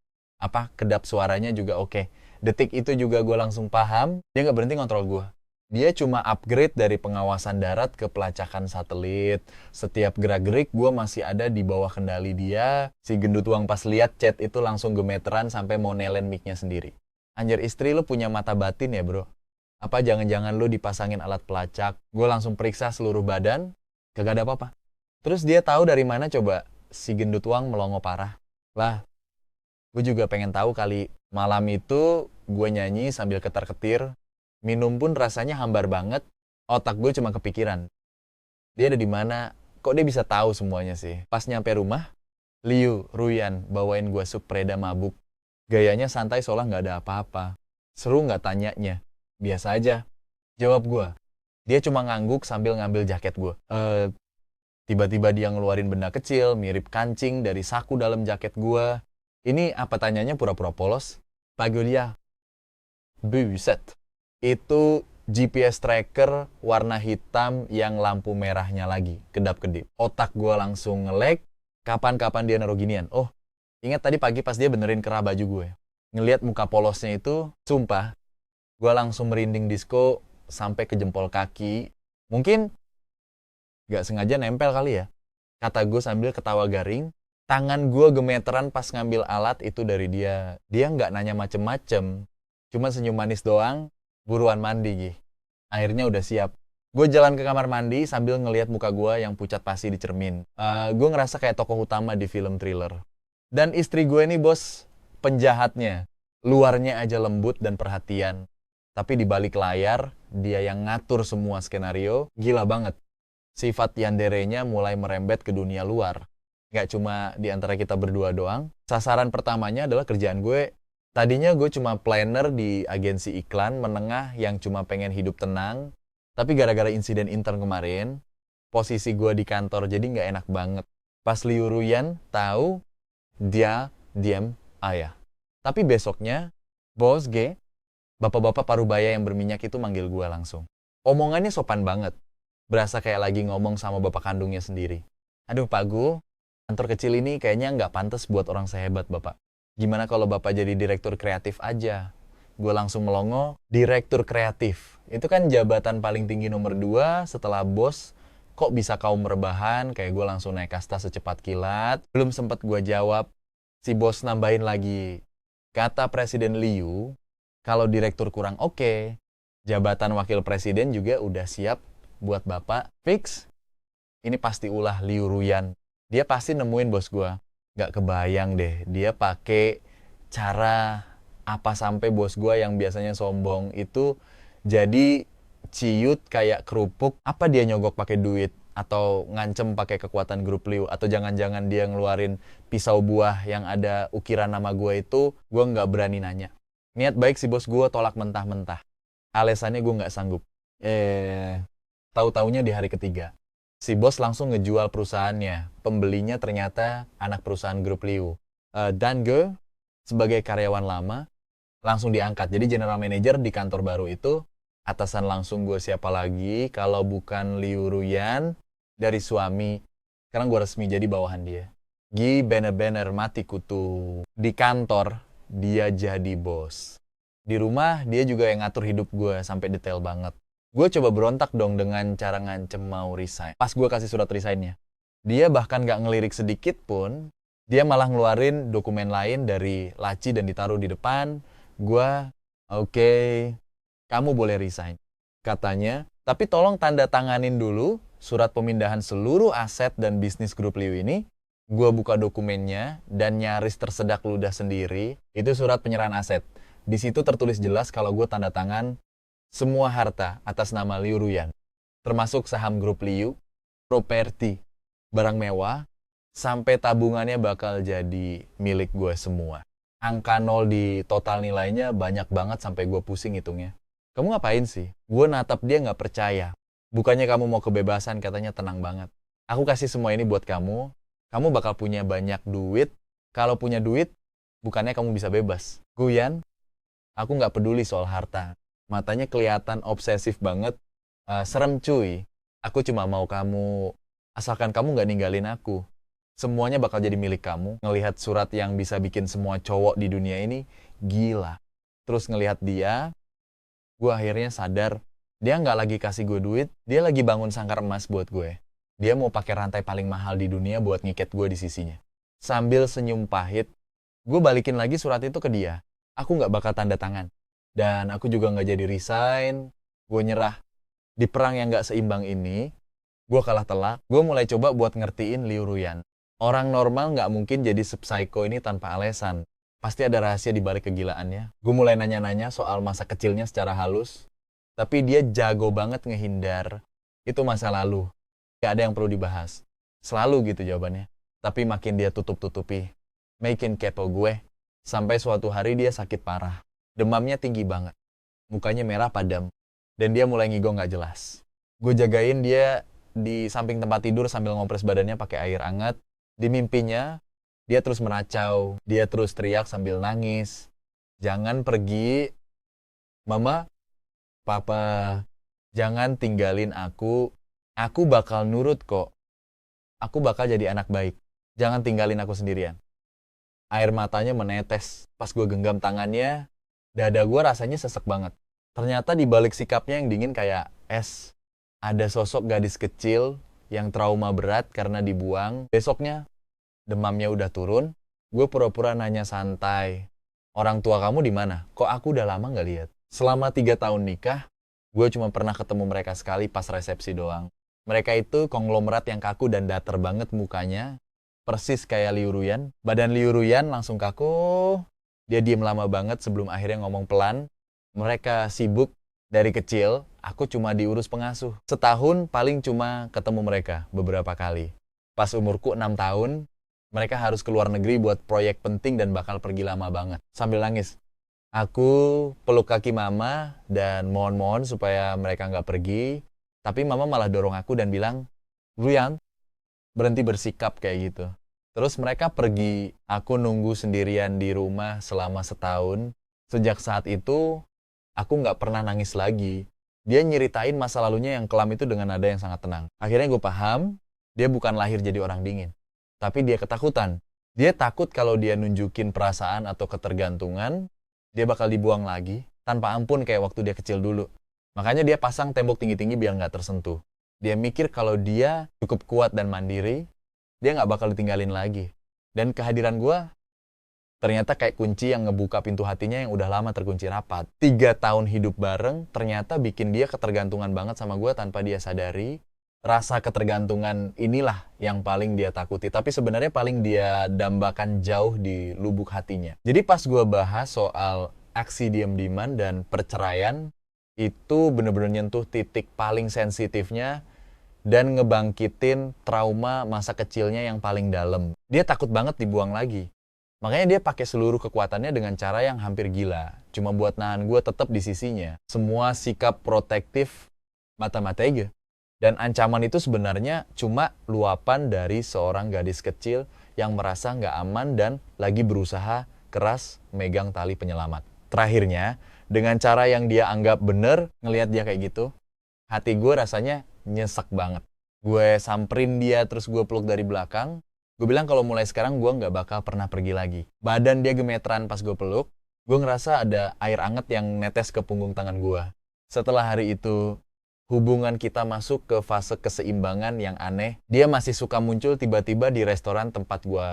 Kedap suaranya juga oke. Detik itu juga gue langsung paham. Dia gak berhenti ngontrol gue. Dia cuma upgrade dari pengawasan darat ke pelacakan satelit. Setiap gerak-gerik gue masih ada di bawah kendali dia. Si gendut uang pas lihat chat itu langsung gemeteran sampai mau nelen mic-nya sendiri. Anjir, istri lu punya mata batin ya bro? Apa jangan-jangan lu dipasangin alat pelacak? Gue langsung periksa seluruh badan, kagak ada apa-apa. Terus dia tahu dari mana coba si gendut uang melongo parah. Lah, gue juga pengen tahu kali. Malam itu gue nyanyi sambil ketar-ketir. Minum pun rasanya hambar banget. Otak gue cuma kepikiran. Dia ada di mana? Kok dia bisa tahu semuanya sih? Pas nyampe rumah, Liu Ruyan bawain gue sup preda mabuk. Gayanya santai seolah nggak ada apa-apa. Seru nggak tanyanya? Biasa aja. Jawab gue. Dia cuma ngangguk sambil ngambil jaket gue. Tiba-tiba dia ngeluarin benda kecil, mirip kancing dari saku dalam jaket gue. Ini apa tanyanya pura-pura polos? Panggil dia. Buset. Itu GPS tracker warna hitam yang lampu merahnya lagi. Kedap-kedip. Otak gue langsung nge-lag. Kapan-kapan dia naruh ginian? Oh, ingat tadi pagi pas dia benerin kerah baju gue. Ngeliat muka polosnya itu, sumpah, gue langsung merinding disco sampai ke jempol kaki. Mungkin gak sengaja nempel kali ya. Kata gue sambil ketawa garing. Tangan gue gemeteran pas ngambil alat itu dari dia. Dia gak nanya macem-macem. Cuma senyum manis doang. Buruan mandi, Gi. Akhirnya udah siap. Gue jalan ke kamar mandi sambil ngeliat muka gue yang pucat pasi di cermin. Gue ngerasa kayak tokoh utama di film thriller. Dan istri gue ini bos, penjahatnya. Luarnya aja lembut dan perhatian. Tapi di balik layar, dia yang ngatur semua skenario. Gila banget. Sifat yanderenya mulai merembet ke dunia luar. Gak cuma di antara kita berdua doang. Sasaran pertamanya adalah kerjaan gue. Tadinya gue cuma planner di agensi iklan menengah yang cuma pengen hidup tenang. Tapi gara-gara insiden intern kemarin, posisi gue di kantor jadi gak enak banget. Pas Liu Ruyan tahu, dia diam ayah. Tapi besoknya, bos G, bapak-bapak parubaya yang berminyak itu manggil gue langsung. Omongannya sopan banget. Berasa kayak lagi ngomong sama bapak kandungnya sendiri. Aduh Pak Gu, kantor kecil ini kayaknya nggak pantas buat orang sehebat Bapak. Gimana kalau Bapak jadi direktur kreatif aja? Gue langsung melongo, direktur kreatif. Itu kan jabatan paling tinggi nomor 2 setelah bos. Kok bisa kaum rebahan? Kayak gue langsung naik kasta secepat kilat. Belum sempat gue jawab, si bos nambahin lagi. Kata Presiden Liu, kalau direktur kurang oke, Jabatan wakil presiden juga udah siap buat bapak. Fix, ini pasti ulah Liu Ruyan. Dia pasti nemuin bos gua. Gak kebayang deh, dia pakai cara apa sampai bos gua yang biasanya sombong itu jadi ciut kayak kerupuk. Apa dia nyogok pakai duit? Atau ngancem pakai kekuatan grup Liu? Atau jangan-jangan dia ngeluarin pisau buah yang ada ukiran nama gua itu, gua nggak berani nanya. Niat baik si bos gua tolak mentah-mentah. Alasannya gua nggak sanggup. Tahu-taunya di hari ketiga, si bos langsung ngejual perusahaannya. Pembelinya ternyata anak perusahaan grup Liu. Dan gue sebagai karyawan lama langsung diangkat. Jadi general manager di kantor baru itu, atasan langsung gue siapa lagi kalau bukan Liu Ruyan dari suami. Sekarang gue resmi jadi bawahan dia. Gi bener-bener mati kutu. Di kantor dia jadi bos. Di rumah dia juga yang ngatur hidup gue sampai detail banget. Gue coba berontak dong dengan cara ngancem mau resign. Pas gue kasih surat resignnya, dia bahkan gak ngelirik sedikit pun. Dia malah ngeluarin dokumen lain dari laci dan ditaruh di depan. Gue, oke, kamu boleh resign. Katanya, tapi tolong tanda tanganin dulu surat pemindahan seluruh aset dan bisnis grup Liu ini. Gue buka dokumennya dan nyaris tersedak ludah sendiri. Itu surat penyerahan aset. Di situ tertulis jelas kalau gue tanda tangan semua harta atas nama Liu Ruyan, termasuk saham grup Liu, properti, barang mewah, sampai tabungannya bakal jadi milik gue semua. Angka 0 di total nilainya banyak banget sampai gue pusing hitungnya. Kamu ngapain sih? Gue natap dia nggak percaya. Bukannya kamu mau kebebasan, katanya tenang banget. Aku kasih semua ini buat kamu. Kamu bakal punya banyak duit. Kalau punya duit, bukannya kamu bisa bebas. Guyan, aku nggak peduli soal harta. Matanya kelihatan obsesif banget. Serem cuy. Aku cuma mau kamu, asalkan kamu nggak ninggalin aku. Semuanya bakal jadi milik kamu. Ngelihat surat yang bisa bikin semua cowok di dunia ini, gila. Terus ngelihat dia, gue akhirnya sadar, dia nggak lagi kasih gue duit, dia lagi bangun sangkar emas buat gue. Dia mau pakai rantai paling mahal di dunia buat ngiket gue di sisinya. Sambil senyum pahit, gue balikin lagi surat itu ke dia. Aku nggak bakal tanda tangan. Dan aku juga nggak jadi resign, gue nyerah. Di perang yang nggak seimbang ini, gue kalah telak. Gue mulai coba buat ngertiin Liu Ruyan. Orang normal nggak mungkin jadi sepsycho ini tanpa alasan. Pasti ada rahasia di balik kegilaannya. Gue mulai nanya-nanya soal masa kecilnya secara halus. Tapi dia jago banget ngehindar. Itu masa lalu. Gak ada yang perlu dibahas. Selalu gitu jawabannya. Tapi makin dia tutup-tutupi. Makin kepo gue. Sampai suatu hari dia sakit parah. Demamnya tinggi banget. Mukanya merah padam. Dan dia mulai ngigo nggak jelas. Gue jagain dia di samping tempat tidur sambil ngompres badannya pakai air hangat. Di mimpinya, dia terus meracau. Dia terus teriak sambil nangis. Jangan pergi. Mama, Papa, jangan tinggalin aku. Aku bakal nurut kok. Aku bakal jadi anak baik. Jangan tinggalin aku sendirian. Air matanya menetes. Pas gue genggam tangannya, dada gue rasanya sesek banget. Ternyata di balik sikapnya yang dingin kayak es, ada sosok gadis kecil yang trauma berat karena dibuang. Besoknya, demamnya udah turun. Gue pura-pura nanya santai. Orang tua kamu di mana? Kok aku udah lama nggak lihat? Selama 3 tahun nikah, gue cuma pernah ketemu mereka sekali pas resepsi doang. Mereka itu konglomerat yang kaku dan datar banget mukanya. Persis kayak Liu Ruyan. Badan Liu Ruyan langsung kaku. Dia diem lama banget sebelum akhirnya ngomong pelan. Mereka sibuk dari kecil, aku cuma diurus pengasuh. Setahun paling cuma ketemu mereka beberapa kali. Pas umurku 6 tahun, mereka harus keluar negeri buat proyek penting dan bakal pergi lama banget. Sambil nangis, aku peluk kaki mama dan mohon-mohon supaya mereka nggak pergi. Tapi mama malah dorong aku dan bilang, Ruyan, berhenti bersikap kayak gitu. Terus mereka pergi, aku nunggu sendirian di rumah selama setahun. Sejak saat itu, aku nggak pernah nangis lagi. Dia nyeritain masa lalunya yang kelam itu dengan nada yang sangat tenang. Akhirnya gue paham, dia bukan lahir jadi orang dingin. Tapi dia ketakutan. Dia takut kalau dia nunjukin perasaan atau ketergantungan, dia bakal dibuang lagi, tanpa ampun kayak waktu dia kecil dulu. Makanya dia pasang tembok tinggi-tinggi biar nggak tersentuh. Dia mikir kalau dia cukup kuat dan mandiri, dia nggak bakal ditinggalin lagi. Dan kehadiran gue Ternyata kayak kunci yang ngebuka pintu hatinya yang udah lama terkunci rapat. 3 tahun hidup bareng, ternyata bikin dia ketergantungan banget sama gue tanpa dia sadari. Rasa ketergantungan inilah yang paling dia takuti. Tapi sebenarnya paling dia dambakan jauh di lubuk hatinya. Jadi pas gue bahas soal aksi diam-diaman dan perceraian, itu bener-bener nyentuh titik paling sensitifnya dan ngebangkitin trauma masa kecilnya yang paling dalam. Dia takut banget dibuang lagi. Makanya dia pakai seluruh kekuatannya dengan cara yang hampir gila. Cuma buat nahan gue tetap di sisinya. Semua sikap protektif mata-mata aja. Dan ancaman itu sebenarnya cuma luapan dari seorang gadis kecil yang merasa nggak aman dan lagi berusaha keras megang tali penyelamat. Terakhirnya, dengan cara yang dia anggap bener, ngelihat dia kayak gitu, hati gue rasanya nyesek banget. Gue samperin dia terus gue peluk dari belakang. Gue bilang kalau mulai sekarang gue nggak bakal pernah pergi lagi. Badan dia gemeteran pas gue peluk. Gue ngerasa ada air anget yang netes ke punggung tangan gue. Setelah hari itu, hubungan kita masuk ke fase keseimbangan yang aneh. Dia masih suka muncul tiba-tiba di restoran tempat gue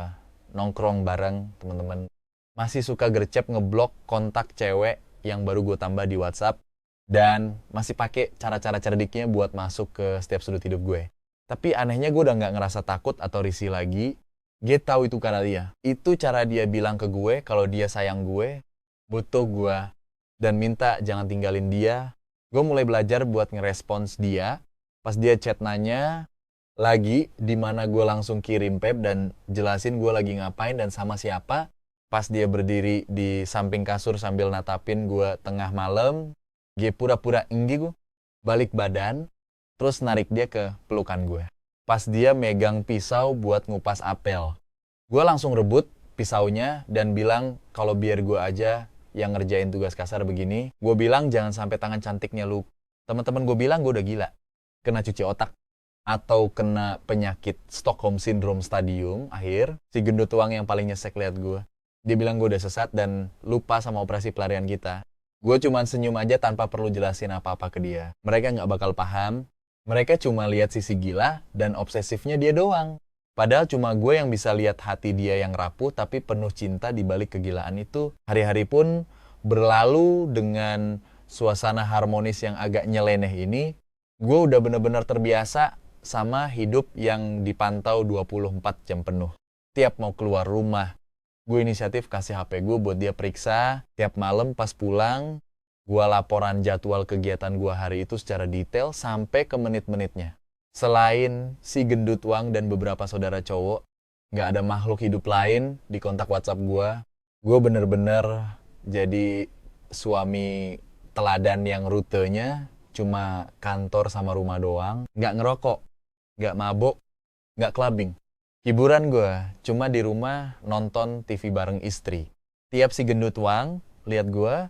nongkrong bareng teman-teman. Masih suka gercep ngeblok kontak cewek yang baru gue tambah di WhatsApp. Dan masih pakai cara-cara cerdiknya buat masuk ke setiap sudut hidup gue. Tapi anehnya gue udah nggak ngerasa takut atau risih lagi. Gue tahu itu karena dia. Itu cara dia bilang ke gue kalau dia sayang gue, butuh gue, dan minta jangan tinggalin dia. Gue mulai belajar buat ngerespons dia. Pas dia chat nanya lagi, di mana gue langsung kirim pep dan jelasin gue lagi ngapain dan sama siapa. Pas dia berdiri di samping kasur sambil natapin gue tengah malam, gue pura-pura inggi gue, balik badan, terus narik dia ke pelukan gue. Pas dia megang pisau buat ngupas apel. Gue langsung rebut pisaunya dan bilang kalau biar gue aja yang ngerjain tugas kasar begini. Gue bilang jangan sampai tangan cantiknya lu. Teman-teman gue bilang gue udah gila. Kena cuci otak. Atau kena penyakit Stockholm Syndrome Stadium akhir. Si gendut tuang yang paling nyesek liat gue. Dia bilang gue udah sesat dan lupa sama operasi pelarian kita. Gue cuma senyum aja tanpa perlu jelasin apa-apa ke dia. Mereka nggak bakal paham. Mereka cuma lihat sisi gila dan obsesifnya dia doang. Padahal cuma gue yang bisa lihat hati dia yang rapuh tapi penuh cinta di balik kegilaan itu. Hari-hari pun berlalu dengan suasana harmonis yang agak nyeleneh ini. Gue udah bener-bener terbiasa sama hidup yang dipantau 24 jam penuh. Tiap mau keluar rumah, gue inisiatif kasih HP gue buat dia periksa. Tiap malam pas pulang, gue laporan jadwal kegiatan gue hari itu secara detail sampai ke menit-menitnya. Selain si gendut uang dan beberapa saudara cowok, nggak ada makhluk hidup lain di kontak WhatsApp gue. Gue bener-bener jadi suami teladan yang rutenya cuma kantor sama rumah doang. Nggak ngerokok, nggak mabok, nggak clubbing. Hiburan gue cuma di rumah nonton TV bareng istri. Tiap si gendut uang lihat gue,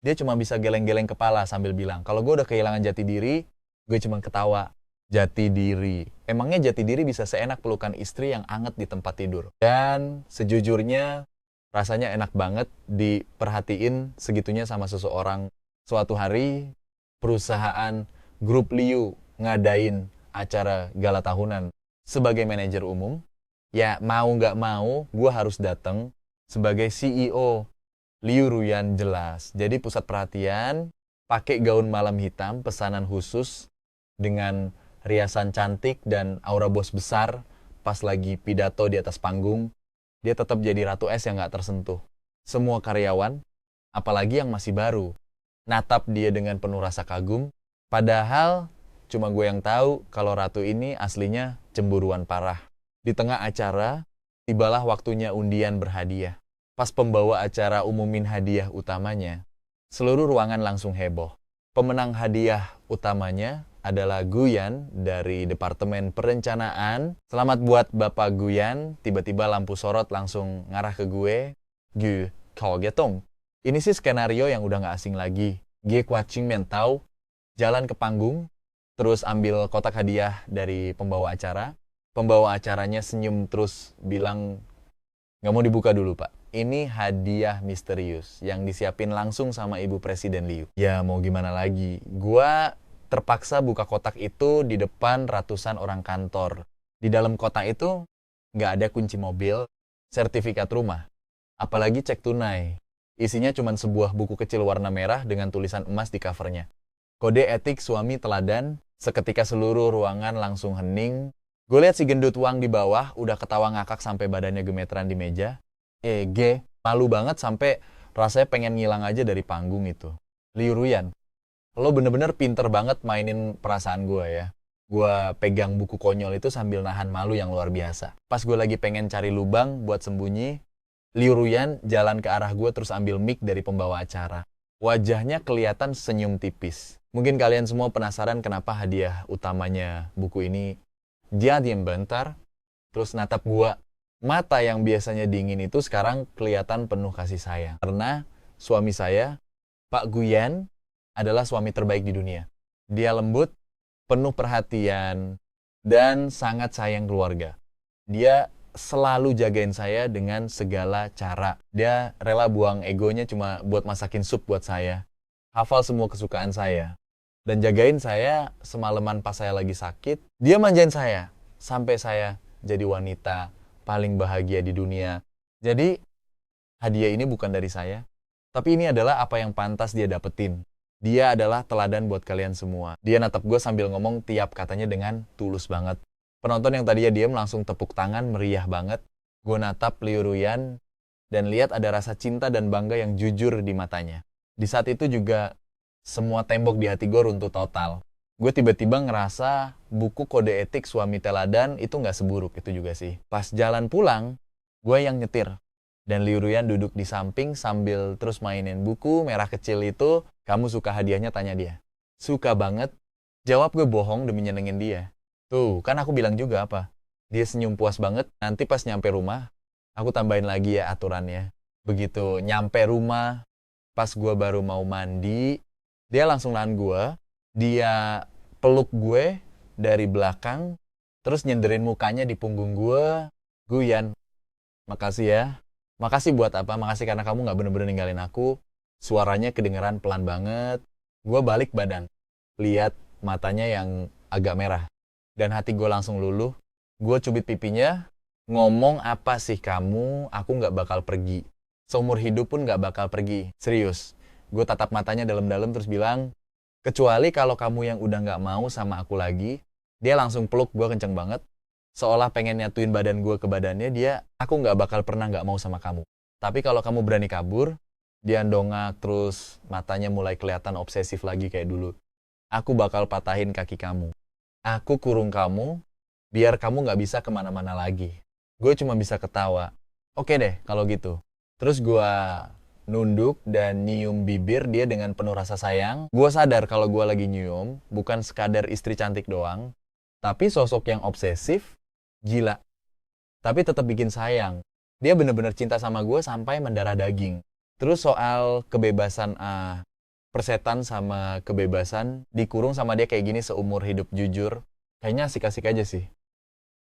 dia cuma bisa geleng-geleng kepala sambil bilang, kalau gue udah kehilangan jati diri, gue cuma ketawa. Jati diri. Emangnya jati diri bisa seenak pelukan istri yang anget di tempat tidur. Dan sejujurnya, rasanya enak banget diperhatiin segitunya sama seseorang. Suatu hari, perusahaan Grup Liu ngadain acara gala tahunan. Sebagai manajer umum, ya mau nggak mau, gue harus datang sebagai CEO. Liu Ruyan jelas. Jadi pusat perhatian, pakai gaun malam hitam, pesanan khusus dengan riasan cantik dan aura bos besar. Pas lagi pidato di atas panggung, dia tetap jadi ratu es yang nggak tersentuh. Semua karyawan, apalagi yang masih baru, natap dia dengan penuh rasa kagum. Padahal cuma gue yang tahu kalau ratu ini aslinya cemburuan parah. Di tengah acara, tibalah waktunya undian berhadiah. Pas pembawa acara umumin hadiah utamanya, seluruh ruangan langsung heboh. Pemenang hadiah utamanya adalah Guyan dari Departemen Perencanaan. Selamat buat Bapak Guyan. Tiba-tiba lampu sorot langsung ngarah ke gue. Gue, kau getong. Ini sih skenario yang udah gak asing lagi. Gue kuacing mentau, jalan ke panggung, terus ambil kotak hadiah dari pembawa acara. Pembawa acaranya senyum terus bilang, gak mau dibuka dulu pak. Ini hadiah misterius yang disiapin langsung sama Ibu Presiden Liu. Ya mau gimana lagi. Gua terpaksa buka kotak itu di depan ratusan orang kantor. Di dalam kotak itu nggak ada kunci mobil, sertifikat rumah, Apalagi cek tunai. Isinya cuma sebuah buku kecil warna merah dengan tulisan emas di covernya. Kode etik suami teladan, seketika seluruh ruangan langsung hening. Gue lihat si gendut Wang di bawah, udah ketawa ngakak sampai badannya gemeteran di meja. Malu banget sampai rasanya pengen ngilang aja dari panggung itu. Liu Ruyan, lo bener-bener pinter banget mainin perasaan gue ya. Gue pegang buku konyol itu sambil nahan malu yang luar biasa. Pas gue lagi pengen cari lubang buat sembunyi, Liu Ruyan jalan ke arah gue terus ambil mic dari pembawa acara. Wajahnya kelihatan senyum tipis. Mungkin kalian semua penasaran kenapa hadiah utamanya buku ini. Dia diem bentar, terus natap gue. Mata yang biasanya dingin itu sekarang kelihatan penuh kasih sayang. Karena suami saya, Pak Guyan, adalah suami terbaik di dunia. Dia lembut, penuh perhatian, dan sangat sayang keluarga. Dia selalu jagain saya dengan segala cara. Dia rela buang egonya cuma buat masakin sup buat saya. Hafal semua kesukaan saya. Dan jagain saya semalaman pas saya lagi sakit. Dia manjain saya sampai saya jadi wanita paling bahagia di dunia. Jadi, hadiah ini bukan dari saya. Tapi ini adalah apa yang pantas dia dapetin. Dia adalah teladan buat kalian semua. Dia natap gue sambil ngomong tiap katanya dengan tulus banget. Penonton yang tadinya diem langsung tepuk tangan, meriah banget. Gue natap Liu Ruyan dan lihat ada rasa cinta dan bangga yang jujur di matanya. Di saat itu juga semua tembok di hati gue runtuh total. Gue tiba-tiba ngerasa buku kode etik suami teladan itu nggak seburuk itu juga sih. Pas jalan pulang, gue yang nyetir. Dan Liu Ruyan duduk di samping sambil terus mainin buku merah kecil itu. Kamu suka hadiahnya? Tanya dia. Suka banget. Jawab gue bohong demi nyenengin dia. Tuh, kan aku bilang juga apa. Dia senyum puas banget. Nanti pas nyampe rumah, aku tambahin lagi ya aturannya. Begitu nyampe rumah, pas gue baru mau mandi, dia langsung nahan gue. Dia peluk gue dari belakang, terus nyenderin mukanya di punggung gue. Guyan, makasih ya. Makasih buat apa? Makasih karena kamu gak bener-bener ninggalin aku. Suaranya kedengeran pelan banget. Gue balik badan. Lihat matanya yang agak merah. Dan hati gue langsung luluh. Gue cubit pipinya. Ngomong apa sih kamu? Aku gak bakal pergi. Seumur hidup pun gak bakal pergi. Serius. Gue tatap matanya dalam-dalam terus bilang, kecuali kalau kamu yang udah gak mau sama aku lagi. Dia langsung peluk gue kenceng banget. Seolah pengen nyatuin badan gue ke badannya. Dia, aku gak bakal pernah gak mau sama kamu. Tapi kalau kamu berani kabur, dia dongak terus matanya mulai kelihatan obsesif lagi kayak dulu. Aku bakal patahin kaki kamu. Aku kurung kamu, biar kamu gak bisa kemana-mana lagi. Gue cuma bisa ketawa. Oke deh, kalau gitu. Terus gue nunduk dan nyium bibir dia dengan penuh rasa sayang. Gue sadar kalau gue lagi nyium, bukan sekadar istri cantik doang, tapi sosok yang obsesif, gila. Tapi tetap bikin sayang. Dia bener-bener cinta sama gue sampai mendarah daging. Terus soal kebebasan persetan sama kebebasan, dikurung sama dia kayak gini seumur hidup jujur, kayaknya asik-asik aja sih.